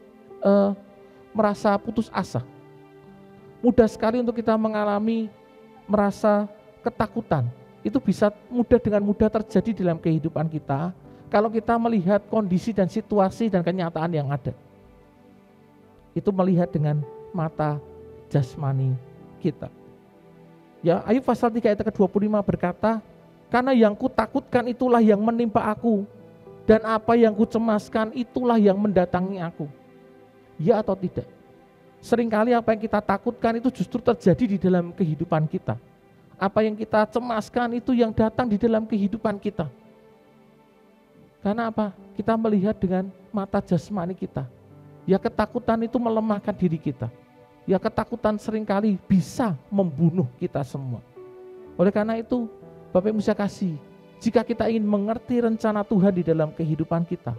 merasa putus asa. Mudah sekali untuk kita mengalami merasa ketakutan. Itu bisa dengan mudah terjadi dalam kehidupan kita kalau kita melihat kondisi dan situasi dan kenyataan yang ada. Itu melihat dengan mata jasmani kita. Ya, Ayub pasal 3 ayat ke-25 berkata, karena yang kutakutkan itulah yang menimpa aku, dan apa yang kucemaskan itulah yang mendatangi aku. Ya atau tidak? Seringkali apa yang kita takutkan itu justru terjadi di dalam kehidupan kita. Apa yang kita cemaskan itu yang datang di dalam kehidupan kita. Karena apa? Kita melihat dengan mata jasmani kita. Ya, ketakutan itu melemahkan diri kita. Ya, ketakutan seringkali bisa membunuh kita semua. Oleh karena itu, Bapak Ibu saya kasih, jika kita ingin mengerti rencana Tuhan di dalam kehidupan kita,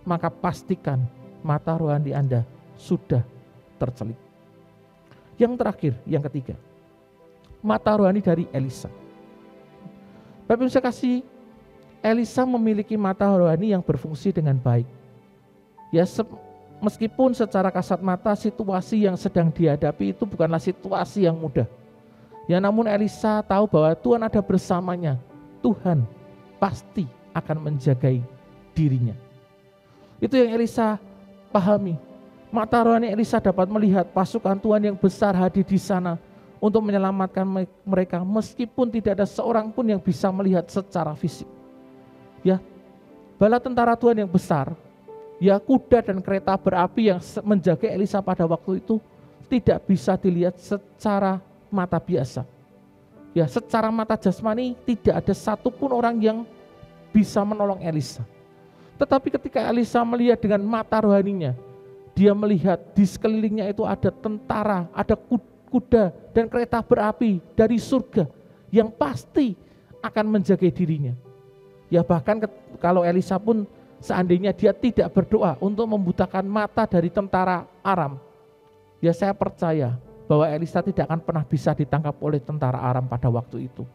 maka pastikan mata rohani Anda sudah tercelik. Yang terakhir, yang ketiga, mata rohani dari Elisa. Bapak Ibu saya kasih, Elisa memiliki mata rohani yang berfungsi dengan baik. Ya, meskipun secara kasat mata situasi yang sedang dihadapi itu bukanlah situasi yang mudah. Ya, namun Elisa tahu bahwa Tuhan ada bersamanya. Tuhan pasti akan menjagai dirinya. Itu yang Elisa pahami. Mata rohani Elisa dapat melihat pasukan Tuhan yang besar hadir di sana untuk menyelamatkan mereka, meskipun tidak ada seorang pun yang bisa melihat secara fisik. Ya, bala tentara Tuhan yang besar, ya, kuda dan kereta berapi yang menjaga Elisa pada waktu itu tidak bisa dilihat secara mata biasa. Ya, secara mata jasmani tidak ada satupun orang yang bisa menolong Elisa. Tetapi ketika Elisa melihat dengan mata rohaninya, dia melihat di sekelilingnya itu ada tentara, ada kuda dan kereta berapi dari surga yang pasti akan menjaga dirinya. Ya, bahkan kalau Elisa pun seandainya dia tidak berdoa untuk membutakan mata dari tentara Aram, ya saya percaya bahwa Elisa tidak akan pernah bisa ditangkap oleh tentara Aram pada waktu itu.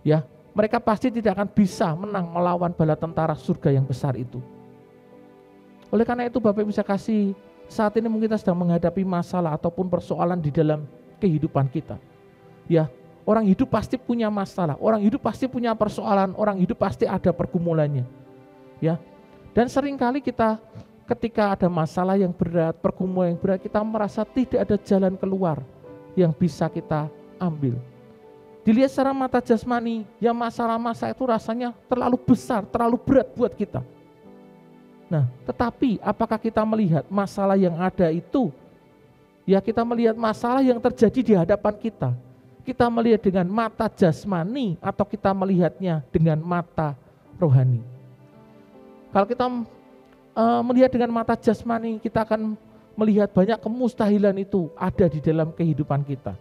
Ya, mereka pasti tidak akan bisa menang melawan bala tentara surga yang besar itu. Oleh karena itu Bapak Ibu saya kasih, saat ini mungkin kita sedang menghadapi masalah ataupun persoalan di dalam kehidupan kita. Ya, orang hidup pasti punya masalah, orang hidup pasti punya persoalan, orang hidup pasti ada pergumulannya. Ya. Dan seringkali kita ketika ada masalah yang berat, pergumulan yang berat, kita merasa tidak ada jalan keluar yang bisa kita ambil. Dilihat secara mata jasmani, ya masalah-masalah itu rasanya terlalu besar, terlalu berat buat kita. Nah, tetapi apakah kita melihat masalah yang ada itu? Ya, kita melihat masalah yang terjadi di hadapan kita. Kita melihat dengan mata jasmani atau kita melihatnya dengan mata rohani. Kalau kita melihat dengan mata jasmani, kita akan melihat banyak kemustahilan itu ada di dalam kehidupan kita.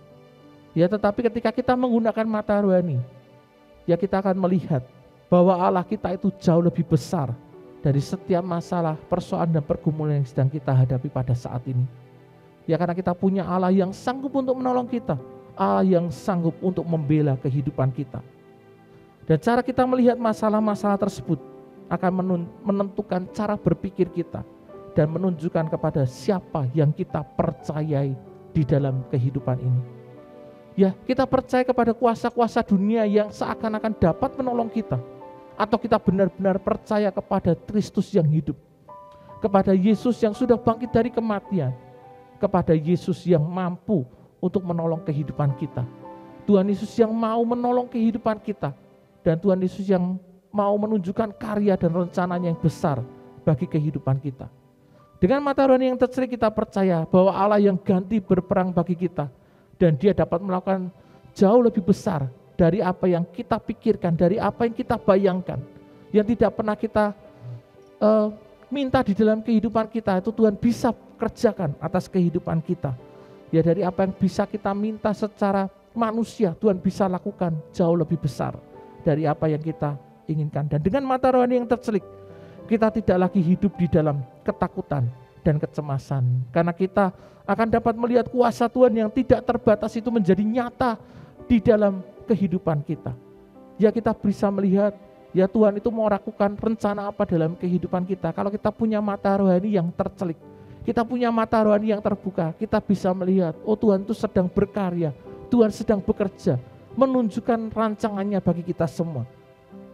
Ya, tetapi ketika kita menggunakan mata rohani, ya kita akan melihat bahwa Allah kita itu jauh lebih besar dari setiap masalah, persoalan dan pergumulan yang sedang kita hadapi pada saat ini. Ya karena kita punya Allah yang sanggup untuk menolong kita, Allah yang sanggup untuk membela kehidupan kita. Dan cara kita melihat masalah-masalah tersebut akan menentukan cara berpikir kita dan menunjukkan kepada siapa yang kita percayai di dalam kehidupan ini. Ya, kita percaya kepada kuasa-kuasa dunia yang seakan-akan dapat menolong kita, atau kita benar-benar percaya kepada Kristus yang hidup, kepada Yesus yang sudah bangkit dari kematian, kepada Yesus yang mampu untuk menolong kehidupan kita. Tuhan Yesus yang mau menolong kehidupan kita, dan Tuhan Yesus yang mau menunjukkan karya dan rencananya yang besar bagi kehidupan kita. Dengan mata rohani yang tercelik kita percaya bahwa Allah yang ganti berperang bagi kita, dan Dia dapat melakukan jauh lebih besar dari apa yang kita pikirkan, dari apa yang kita bayangkan, yang tidak pernah kita minta di dalam kehidupan kita, itu Tuhan bisa kerjakan atas kehidupan kita. Ya dari apa yang bisa kita minta secara manusia, Tuhan bisa lakukan jauh lebih besar dari apa yang kita inginkan. Dan dengan mata rohani yang tercelik, kita tidak lagi hidup di dalam ketakutan dan kecemasan, karena kita akan dapat melihat kuasa Tuhan yang tidak terbatas itu menjadi nyata di dalam kehidupan kita. Ya kita bisa melihat, ya Tuhan itu mau lakukan rencana apa dalam kehidupan kita. Kalau kita punya mata rohani yang tercelik, kita punya mata rohani yang terbuka, kita bisa melihat, oh Tuhan itu sedang berkarya, Tuhan sedang bekerja, menunjukkan rancangannya bagi kita semua.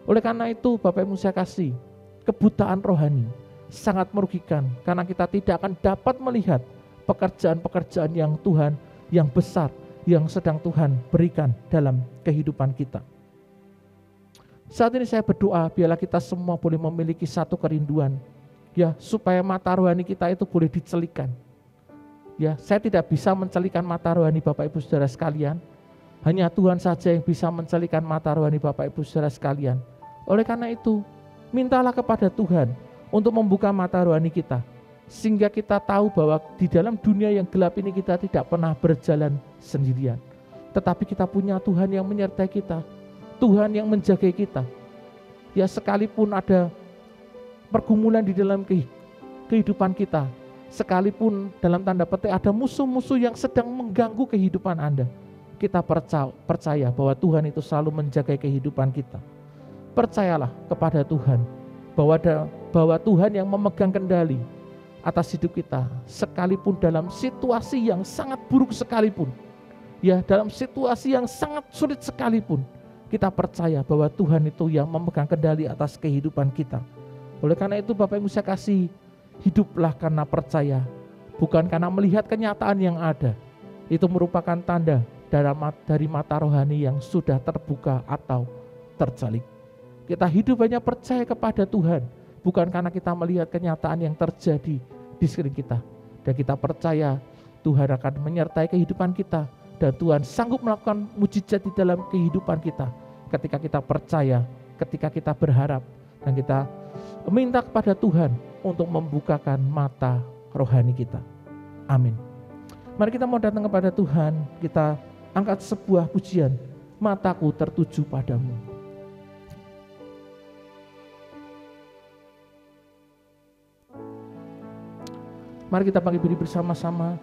Oleh karena itu Bapak Ibu saya kasih, kebutaan rohani sangat merugikan, karena kita tidak akan dapat melihat pekerjaan-pekerjaan yang Tuhan, yang besar, yang sedang Tuhan berikan dalam kehidupan kita. Saat ini saya berdoa biarlah kita semua boleh memiliki satu kerinduan, ya supaya mata rohani kita itu boleh dicelikan. Ya, saya tidak bisa mencelikan mata rohani Bapak Ibu Saudara sekalian. Hanya Tuhan saja yang bisa mencelikan mata rohani Bapak Ibu Saudara sekalian. Oleh karena itu, mintalah kepada Tuhan untuk membuka mata rohani kita, sehingga kita tahu bahwa di dalam dunia yang gelap ini kita tidak pernah berjalan sendirian, tetapi kita punya Tuhan yang menyertai kita, Tuhan yang menjaga kita. Ya sekalipun ada pergumulan di dalam kehidupan kita, sekalipun dalam tanda petik ada musuh-musuh yang sedang mengganggu kehidupan Anda, kita percaya bahwa Tuhan itu selalu menjaga kehidupan kita. Percayalah kepada Tuhan bahwa Tuhan yang memegang kendali atas hidup kita, sekalipun dalam situasi yang sangat buruk sekalipun, ya dalam situasi yang sangat sulit sekalipun, kita percaya bahwa Tuhan itu yang memegang kendali atas kehidupan kita. Oleh karena itu Bapak Ibu saya kasih, hiduplah karena percaya, bukan karena melihat kenyataan yang ada. Itu merupakan tanda dari mata rohani yang sudah terbuka atau tercelik. Kita hidup hanya percaya kepada Tuhan, bukan karena kita melihat kenyataan yang terjadi di sekeliling kita. Dan kita percaya Tuhan akan menyertai kehidupan kita, dan Tuhan sanggup melakukan mujizat di dalam kehidupan kita ketika kita percaya, ketika kita berharap, dan kita minta kepada Tuhan untuk membukakan mata rohani kita. Amin. Mari kita mau datang kepada Tuhan, kita angkat sebuah pujian, mataku tertuju padamu. Mari kita bangkit berdiri bersama-sama.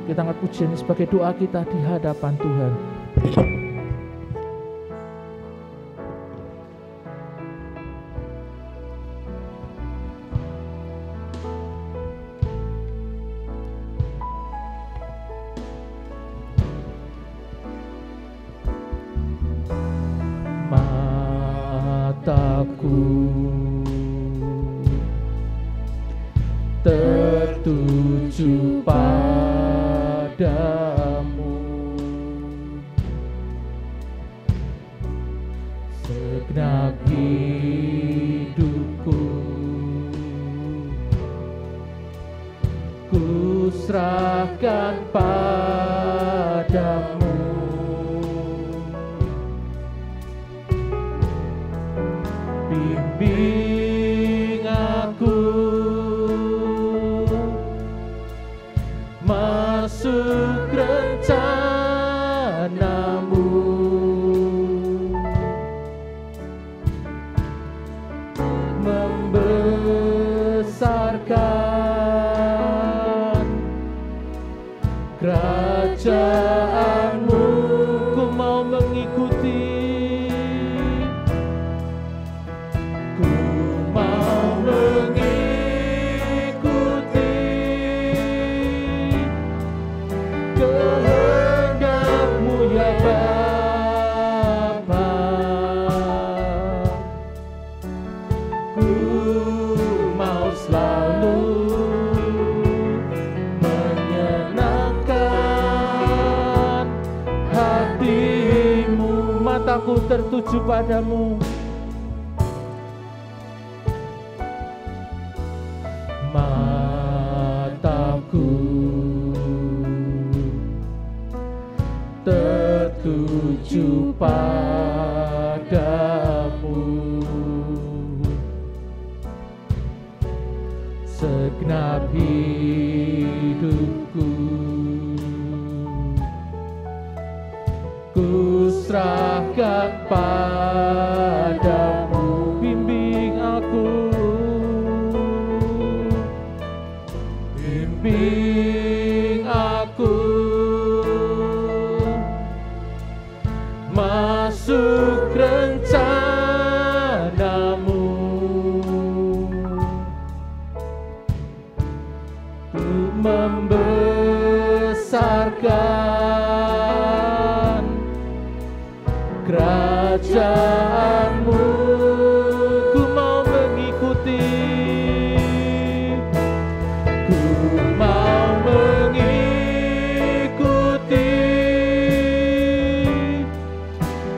Kita angkat pujian ini sebagai doa kita di hadapan Tuhan. Mataku tertuju padamu, segenap hidupku ku serahkan padamu. Bimbing aku masuk rencanamu, Kerajaanmu ku mau mengikuti, ku mau mengikuti kehendak-Mu ya Bapa. Ku mau selalu menyenangkan hati-Mu. Mataku tertuju padamu, mataku tertuju padamu. Segenap hidupku ku serahkan padamu. Bimbing aku, bimbing aku masuk rencana-Mu. Ku membesarkan kerajaan-Mu, ku mau mengikuti, ku mau mengikuti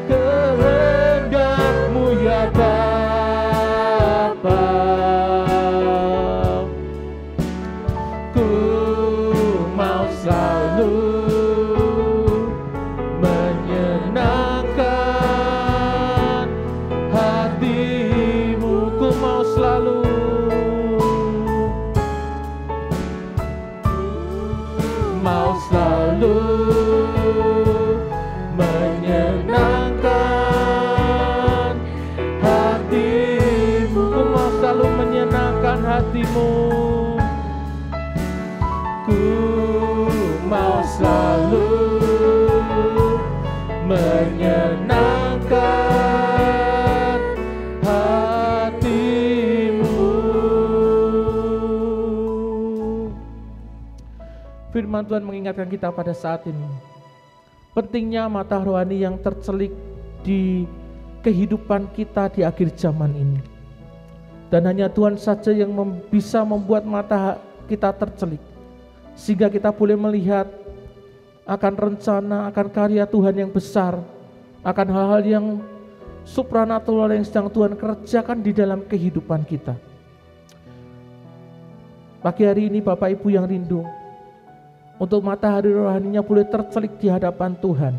kehendak-Mu ya Bapa. Ku mau selalu menyenangkan hati-Mu, ku mau selalu menyenangkan hati-Mu, ku mau selalu menyenangkan hati-Mu, ku mau selalu menyenangkan hati-Mu. Firman Tuhan mengingatkan kita pada saat ini, pentingnya mata rohani yang tercelik di kehidupan kita di akhir zaman ini. Dan hanya Tuhan saja yang bisa membuat mata kita tercelik, sehingga kita boleh melihat akan rencana, akan karya Tuhan yang besar, akan hal-hal yang supranatural yang sedang Tuhan kerjakan di dalam kehidupan kita. Pagi hari ini Bapak Ibu yang rindu, untuk matahari rohaninya boleh tercelik di hadapan Tuhan,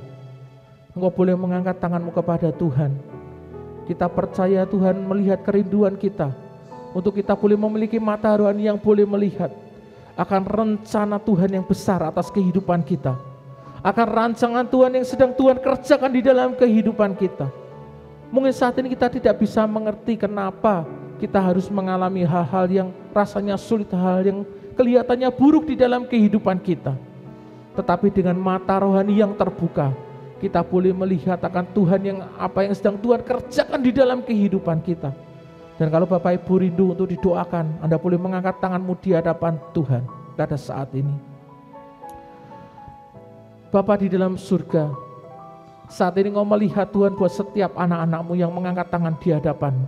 engkau boleh mengangkat tanganmu kepada Tuhan. Kita percaya Tuhan melihat kerinduan kita, untuk kita boleh memiliki mata rohani yang boleh melihat akan rencana Tuhan yang besar atas kehidupan kita, akan rancangan Tuhan yang sedang Tuhan kerjakan di dalam kehidupan kita. Mungkin saat ini kita tidak bisa mengerti kenapa kita harus mengalami hal-hal yang rasanya sulit, hal yang kelihatannya buruk di dalam kehidupan kita. Tetapi dengan mata rohani yang terbuka, kita boleh melihat akan Tuhan yang apa yang sedang Tuhan kerjakan di dalam kehidupan kita. Dan kalau Bapak Ibu rindu untuk didoakan, Anda boleh mengangkat tanganmu di hadapan Tuhan pada saat ini. Bapa di dalam surga, saat ini Engkau melihat Tuhan buat setiap anak-anak-Mu yang mengangkat tangan di hadapan-Mu.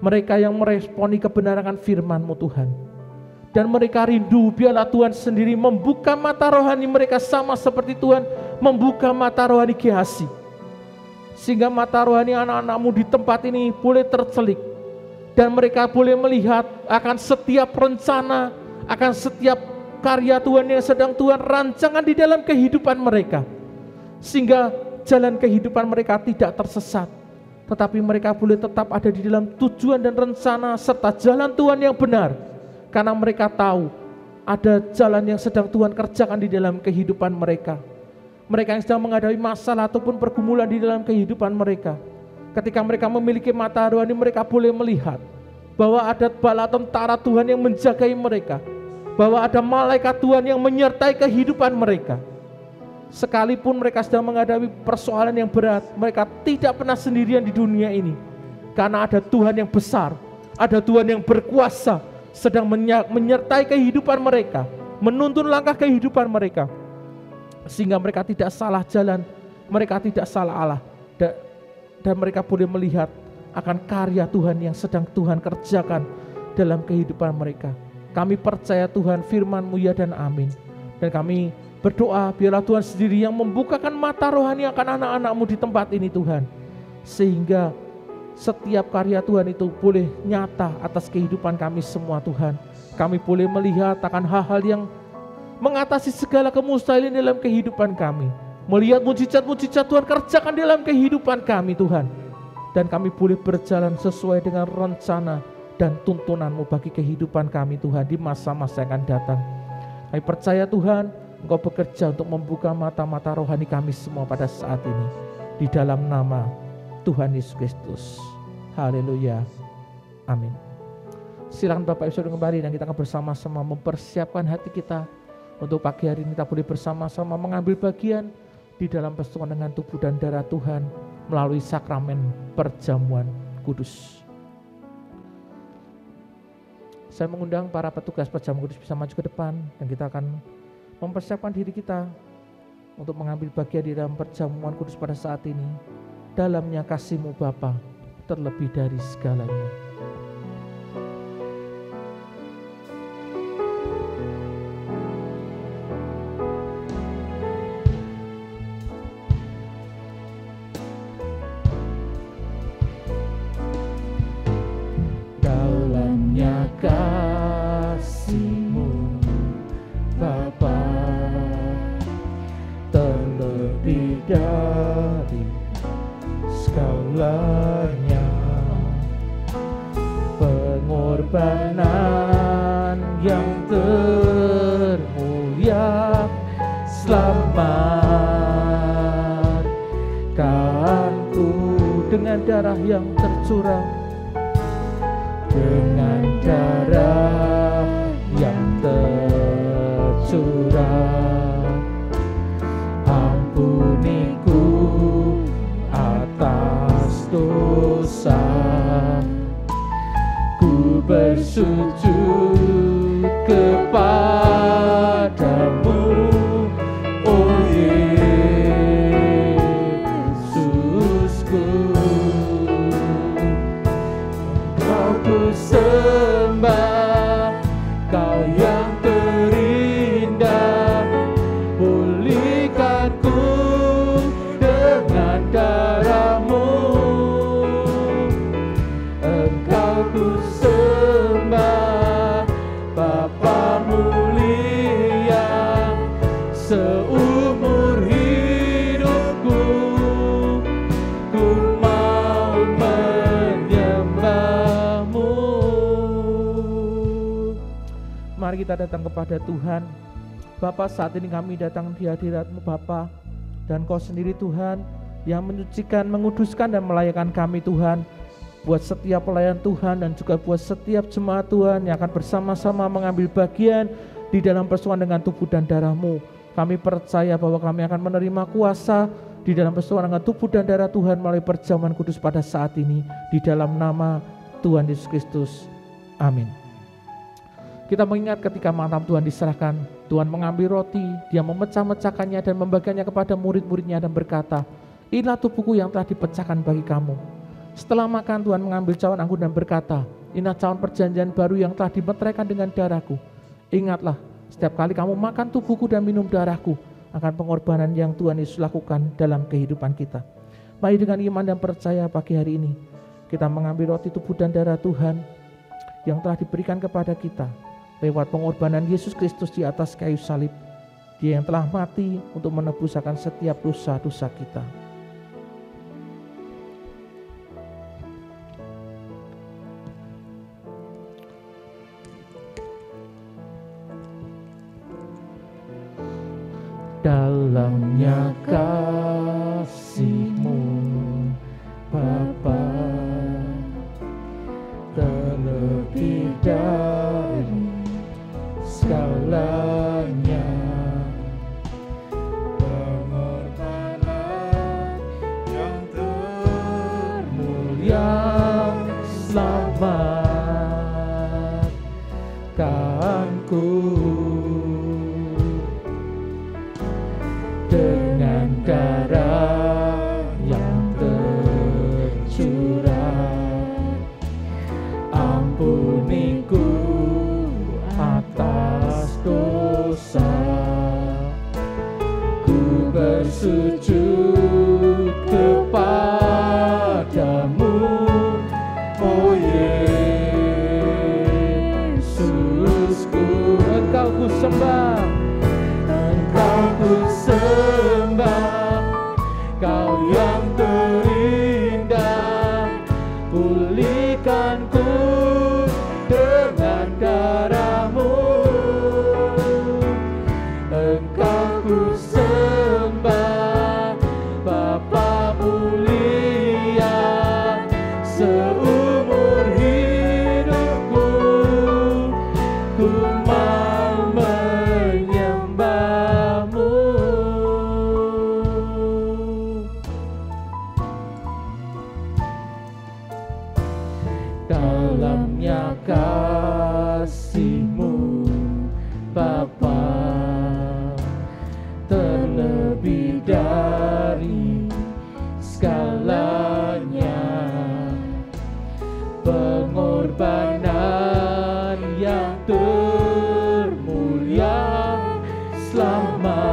Mereka yang meresponi kebenaran firman-Mu Tuhan. Dan mereka rindu biarlah Tuhan sendiri membuka mata rohani mereka sama seperti Tuhan membuka mata rohani Gehazi. Sehingga mata rohani anak-anak-Mu di tempat ini boleh tercelik. Dan mereka boleh melihat akan setiap rencana, akan setiap karya Tuhan yang sedang Tuhan rancangkan di dalam kehidupan mereka. Sehingga jalan kehidupan mereka tidak tersesat. Tetapi mereka boleh tetap ada di dalam tujuan dan rencana serta jalan Tuhan yang benar. Karena mereka tahu ada jalan yang sedang Tuhan kerjakan di dalam kehidupan mereka. Mereka yang sedang menghadapi masalah ataupun pergumulan di dalam kehidupan mereka. Ketika mereka memiliki mata rohani, mereka boleh melihat bahwa ada bala tentara Tuhan yang menjagai mereka. bahwa ada malaikat Tuhan yang menyertai kehidupan mereka. Sekalipun mereka sedang menghadapi persoalan yang berat, mereka tidak pernah sendirian di dunia ini. Karena ada Tuhan yang besar, ada Tuhan yang berkuasa, sedang menyertai kehidupan mereka, menuntun langkah kehidupan mereka, sehingga mereka tidak salah jalan, mereka tidak salah arah, dan mereka boleh melihat akan karya Tuhan yang sedang Tuhan kerjakan dalam kehidupan mereka. Kami percaya Tuhan, firman-Mu ya dan amin. Dan kami berdoa biarlah Tuhan sendiri yang membukakan mata rohani akan anak-anak-Mu di tempat ini Tuhan, sehingga setiap karya Tuhan itu boleh nyata atas kehidupan kami semua Tuhan. Kami boleh melihat akan hal-hal yang mengatasi segala kemustahilan dalam kehidupan kami, melihat mujizat-mujizat Tuhan kerjakan dalam kehidupan kami Tuhan. Dan kami boleh berjalan sesuai dengan rencana dan tuntunan-Mu bagi kehidupan kami Tuhan di masa-masa yang akan datang. Kami percaya Tuhan, Engkau bekerja untuk membuka mata-mata rohani kami semua pada saat ini. Di dalam nama Tuhan Yesus Kristus. Haleluya. Amin. Silakan Bapak Ibu Saudara kembali dan kita akan bersama-sama mempersiapkan hati kita untuk pagi hari ini kita boleh bersama-sama mengambil bagian di dalam persekutuan dengan tubuh dan darah Tuhan melalui sakramen perjamuan kudus. Saya mengundang para petugas perjamuan kudus bisa maju ke depan dan kita akan mempersiapkan diri kita untuk mengambil bagian di dalam perjamuan kudus pada saat ini. Dalamnya kasih-Mu Bapa terlebih dari segalanya. Dalamnya kasih-Mu Bapa terlebih dari segalanya, pengorbanan yang termulia, selamatkanku dengan darah yang tercurah, dengan darah yang tercurah, ampuniku atas dosa, ku bersujud kepadamu, oh Yesusku. Kau ku sembah, Kau yang terindah, pulihkanku dengan darah-Mu. Engkau ku sembah, Bapa mulia, seumur hidupku ku mau menyembah-Mu. Mari kita datang kepada Tuhan. Bapa, saat ini kami datang di hadirat-Mu Bapa, dan Kau sendiri Tuhan yang menyucikan, menguduskan dan melayakkan kami Tuhan. Buat setiap pelayan Tuhan dan juga buat setiap jemaat Tuhan yang akan bersama-sama mengambil bagian di dalam persekutuan dengan tubuh dan darah-Mu. Kami percaya bahwa kami akan menerima kuasa di dalam persekutuan dengan tubuh dan darah Tuhan melalui perjamuan kudus pada saat ini. Di dalam nama Tuhan Yesus Kristus. Amin. Kita mengingat ketika malam Tuhan diserahkan, Tuhan mengambil roti, Dia memecah-mecahkannya dan membagikannya kepada murid-muridnya dan berkata, inilah tubuhku yang telah dipecahkan bagi kamu. Setelah makan, Tuhan mengambil cawan anggur dan berkata, inilah cawan perjanjian baru yang telah dimeteraikan dengan darahku. Ingatlah, setiap kali kamu makan tubuhku dan minum darahku, akan pengorbanan yang Tuhan Yesus lakukan dalam kehidupan kita. Mari dengan iman dan percaya pagi hari ini, kita mengambil roti tubuh dan darah Tuhan yang telah diberikan kepada kita lewat pengorbanan Yesus Kristus di atas kayu salib. Dia yang telah mati untuk menebus akan setiap dosa-dosa kita. Dalamnya kasih-Mu Bapa terlebih dari segala yang selamatkanku dengan darah yang tercurah. Ampuniku atas dosa, ku bersujud kepadamu, oh Yesusku. Engkau ku sembah, Engkau ku sembah, Kau yang terindah. Pulihkanku dengan darah-Mu, Engkau ku sembah, Bapa mulia. Seumur hidupku ku mau menyembah-Mu. Dalamnya kasih-Mu Bapa, terlebih dari segalanya, pengorbanan yang termulia selamatkanku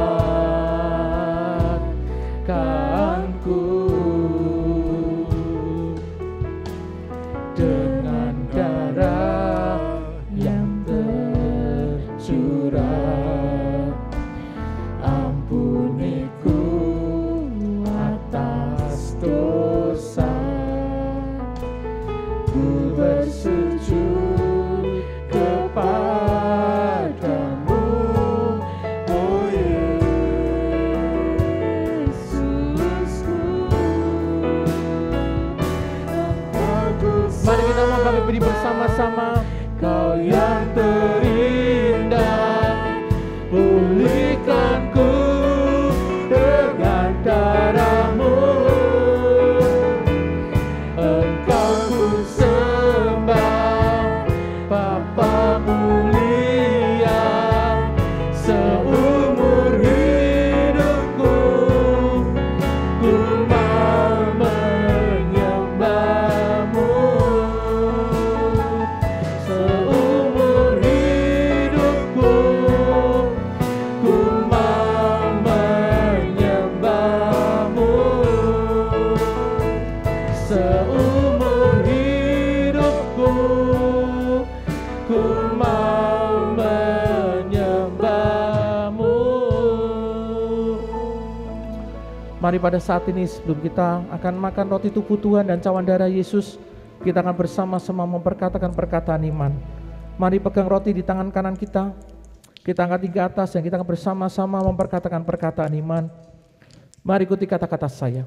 dengan darah yang tercurah. Ampuniku atas dosa, ku bersujud kepadamu, oh Yesusku. Mari kita mau kami beri bersama-sama. Kau yang terindah, pulihkanku dengan darah-Mu, Engkau ku sembah, Bapa mulia. Seumur hidupku ku mau menyembah-Mu. Seumur hidupku ku mau menyembah-Mu. Seumur hidupku ku mau menyembah-Mu. Mari pada saat ini sebelum kita akan makan roti tubuh Tuhan dan cawan darah Yesus, kita akan bersama-sama memperkatakan perkataan iman. Mari pegang roti di tangan kanan kita, kita angkat tinggi atas dan kita akan bersama-sama memperkatakan perkataan iman. Mari ikuti kata-kata saya.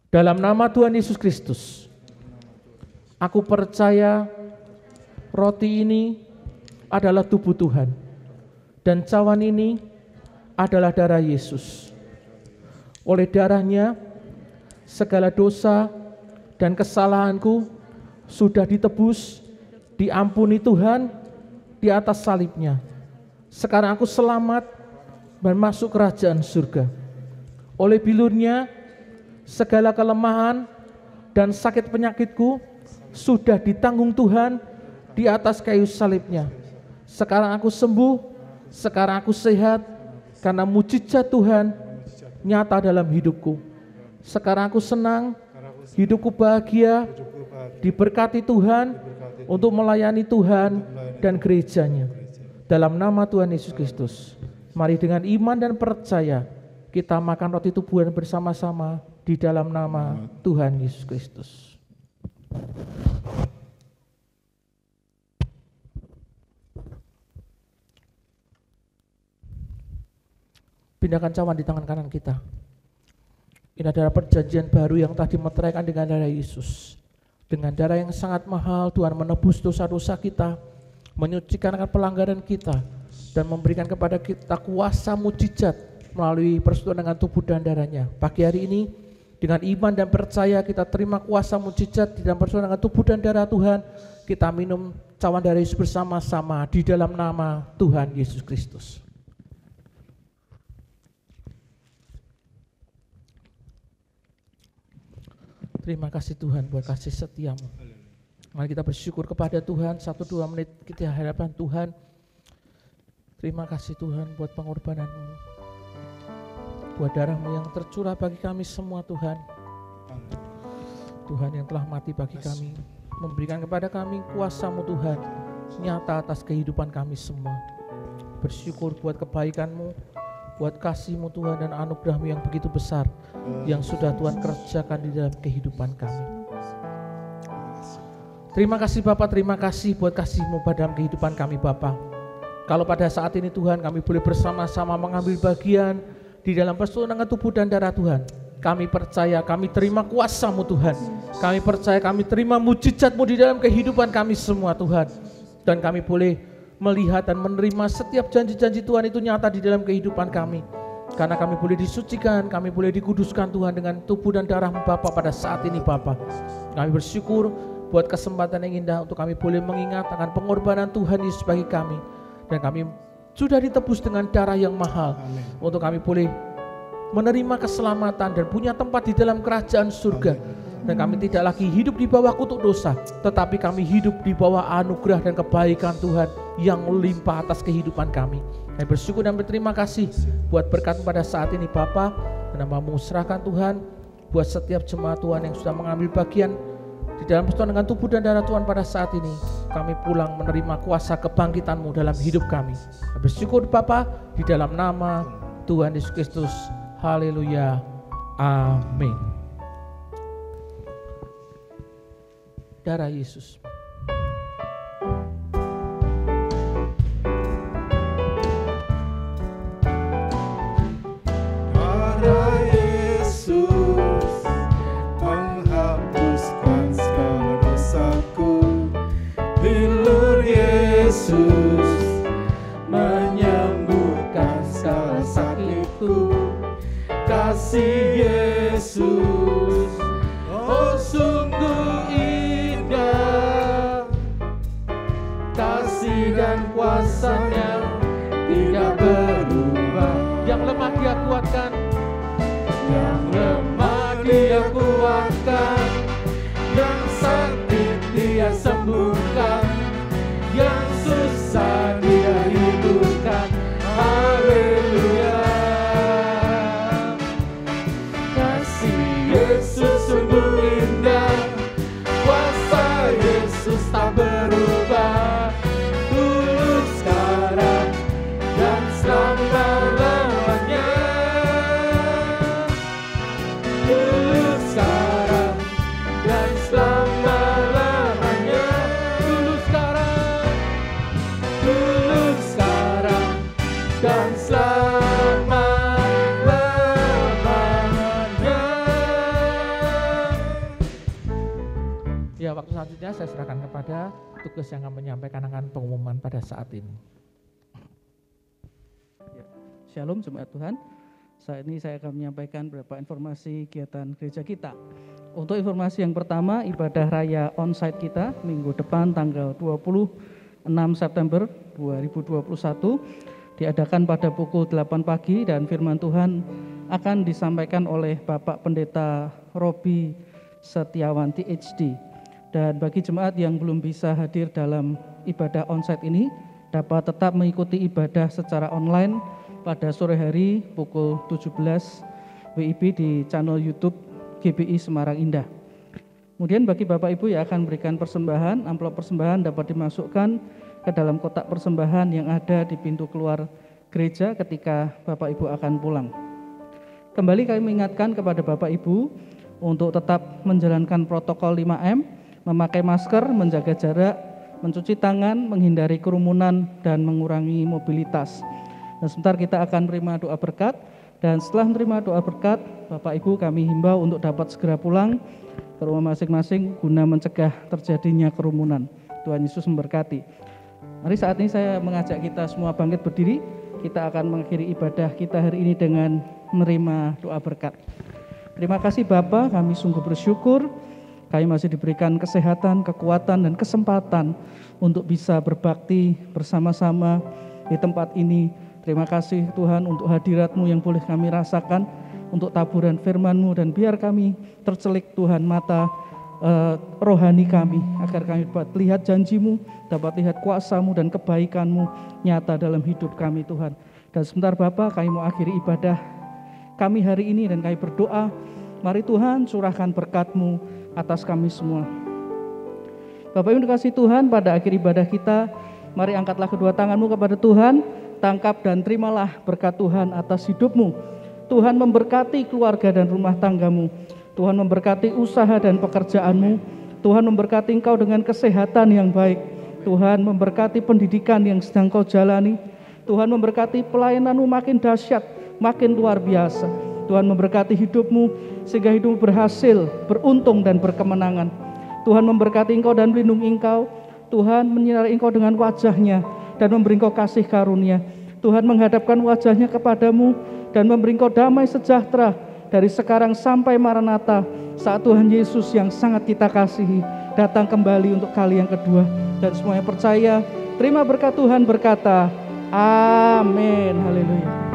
Dalam nama Tuhan Yesus Kristus, aku percaya roti ini adalah tubuh Tuhan dan cawan ini adalah darah Yesus. Oleh darahnya, segala dosa dan kesalahanku sudah ditebus, diampuni Tuhan di atas salibnya. Sekarang aku selamat dan masuk kerajaan surga. Oleh bilurnya, segala kelemahan dan sakit penyakitku sudah ditanggung Tuhan di atas kayu salibnya. Sekarang aku sembuh, sekarang aku sehat, karena mujizat Tuhan nyata dalam hidupku. Sekarang aku senang, hidupku bahagia, diberkati Tuhan untuk melayani Tuhan dan gerejanya. Dalam nama Tuhan Yesus Kristus, mari dengan iman dan percaya kita makan roti tubuh dan bersama-sama di dalam nama Tuhan Yesus Kristus. Pindahkan cawan di tangan kanan kita. Ini adalah perjanjian baru yang telah dimeteraikan dengan darah Yesus. Dengan darah yang sangat mahal, Tuhan menebus dosa-dosa kita, menyucikan akan pelanggaran kita, dan memberikan kepada kita kuasa mujizat melalui persekutuan dengan tubuh dan darahnya. Pagi hari ini, Dengan iman dan percaya kita terima kuasa mujizat di dalam persoalan tubuh dan darah Tuhan. Kita minum cawan darah Yesus bersama-sama di dalam nama Tuhan Yesus Kristus. Terima kasih Tuhan buat kasih setiamu. Mari kita bersyukur kepada Tuhan 1-2 menit kita hadapan Tuhan. Terima kasih Tuhan buat pengorbananmu, buat darahmu yang tercurah bagi kami semua Tuhan. Tuhan yang telah mati bagi kami, memberikan kepada kami kuasa-Mu Tuhan, nyata atas kehidupan kami semua. Bersyukur buat kebaikan-Mu, buat kasih-Mu Tuhan dan anugerah-Mu yang begitu besar, yang sudah Tuhan kerjakan di dalam kehidupan kami. Terima kasih Bapa, terima kasih buat kasih-Mu pada kehidupan kami Bapa. Kalau pada saat ini Tuhan kami boleh bersama-sama mengambil bagian di dalam persoalan tubuh dan darah Tuhan. Kami percaya, kami terima kuasa-Mu Tuhan. Kami percaya, kami terima mujizat-Mu di dalam kehidupan kami semua Tuhan. Dan kami boleh melihat dan menerima setiap janji-janji Tuhan itu nyata di dalam kehidupan kami. Karena kami boleh disucikan, kami boleh dikuduskan Tuhan dengan tubuh dan darah-Mu Bapa pada saat ini Bapa. Kami bersyukur buat kesempatan yang indah untuk kami boleh mengingat akan pengorbanan Tuhan Yesus bagi kami. Dan kami sudah ditebus dengan darah yang mahal. Amin. Untuk kami boleh menerima keselamatan dan punya tempat di dalam kerajaan surga. Amin. Dan kami tidak lagi hidup di bawah kutuk dosa, tetapi kami hidup di bawah anugerah dan kebaikan Tuhan yang melimpah atas kehidupan kami. Kami bersyukur dan berterima kasih buat berkat pada saat ini Bapa. Dan Namamu serahkan Tuhan buat setiap jemaat Tuhan yang sudah mengambil bagian di dalam persekutuan dengan tubuh dan darah Tuhan pada saat ini. Kami pulang menerima kuasa kebangkitan-Mu dalam hidup kami. Kami bersyukur Bapa di dalam nama Tuhan Yesus Kristus. Haleluya. Amin. Darah Yesus. Darah Yesus menghapuskan segala dosaku. Bilur Yesus menyembuhkan segala sakitku. Kasih Yesus, oh sungguh indah. Kasih dan kuasa-Nya tidak berubah. Yang lemah Dia kuatkan, yang lemah Dia kuatkan, yang sakit Dia sembuhkan, yang susah Dia hidupkan. Haleluya. Kasih Yesus sungguh indah, kuasa Yesus tak berubah, dulu sekarang dan selama-lamanya. Dulu sekarang dan selama-lamanya. Dulu sekarang dan selama-lamanya. ya waktu selanjutnya saya serahkan kepada tugas yang akan menyampaikan akan pengumuman pada saat ini. Shalom jemaat Tuhan. Saat ini saya akan menyampaikan beberapa informasi kegiatan gereja kita. Untuk informasi yang pertama, ibadah raya onsite kita minggu depan tanggal 26 September 2021 diadakan pada pukul 8 pagi dan firman Tuhan akan disampaikan oleh Bapak Pendeta Robi Setiawan THD. Dan bagi jemaat yang belum bisa hadir dalam ibadah onsite ini dapat tetap mengikuti ibadah secara online pada sore hari pukul 17 WIB di channel YouTube GBI Semarang Indah. Kemudian bagi Bapak Ibu yang akan memberikan persembahan, amplop persembahan dapat dimasukkan ke dalam kotak persembahan yang ada di pintu keluar gereja ketika Bapak Ibu akan pulang. Kembali kami mengingatkan kepada Bapak Ibu untuk tetap menjalankan protokol 5M, memakai masker, menjaga jarak, mencuci tangan, menghindari kerumunan, dan mengurangi mobilitas. Dan sebentar kita akan menerima doa berkat, dan setelah menerima doa berkat, Bapak Ibu kami himbau untuk dapat segera pulang ke rumah masing-masing guna mencegah terjadinya kerumunan. Tuhan Yesus memberkati. Mari saat ini saya mengajak kita semua bangkit berdiri. Kita akan mengakhiri ibadah kita hari ini dengan menerima doa berkat. Terima kasih Bapa, kami sungguh bersyukur kami masih diberikan kesehatan, kekuatan, dan kesempatan untuk bisa berbakti bersama-sama di tempat ini. Terima kasih Tuhan untuk hadirat-Mu yang boleh kami rasakan, untuk taburan firman-Mu, dan biar kami tercelik Tuhan mata rohani kami, agar kami dapat lihat janji-Mu, dapat lihat kuasa-Mu dan kebaikan-Mu nyata dalam hidup kami Tuhan. Dan sebentar Bapa, kami mau akhiri ibadah kami hari ini dan kami berdoa, mari Tuhan curahkan berkat-Mu atas kami semua. Bapak Ibu dikasih Tuhan, pada akhir ibadah kita, mari angkatlah kedua tanganmu kepada Tuhan, tangkap dan terimalah berkat Tuhan atas hidupmu. Tuhan memberkati keluarga dan rumah tanggamu. Tuhan memberkati usaha dan pekerjaanmu. Tuhan memberkati engkau dengan kesehatan yang baik. Tuhan memberkati pendidikan yang sedang kau jalani. Tuhan memberkati pelayananmu makin dahsyat, makin luar biasa. Tuhan memberkati hidupmu sehingga hidupmu berhasil, beruntung dan berkemenangan. Tuhan memberkati engkau dan melindungi engkau. Tuhan menyinari engkau dengan wajah-Nya dan memberi engkau kasih karunia. Tuhan menghadapkan wajah-Nya kepadamu dan memberi engkau damai sejahtera dari sekarang sampai Maranatha, saat Tuhan Yesus yang sangat kita kasihi datang kembali untuk kali yang kedua. Dan semuanya percaya, terima berkat Tuhan berkata, amin. Haleluya.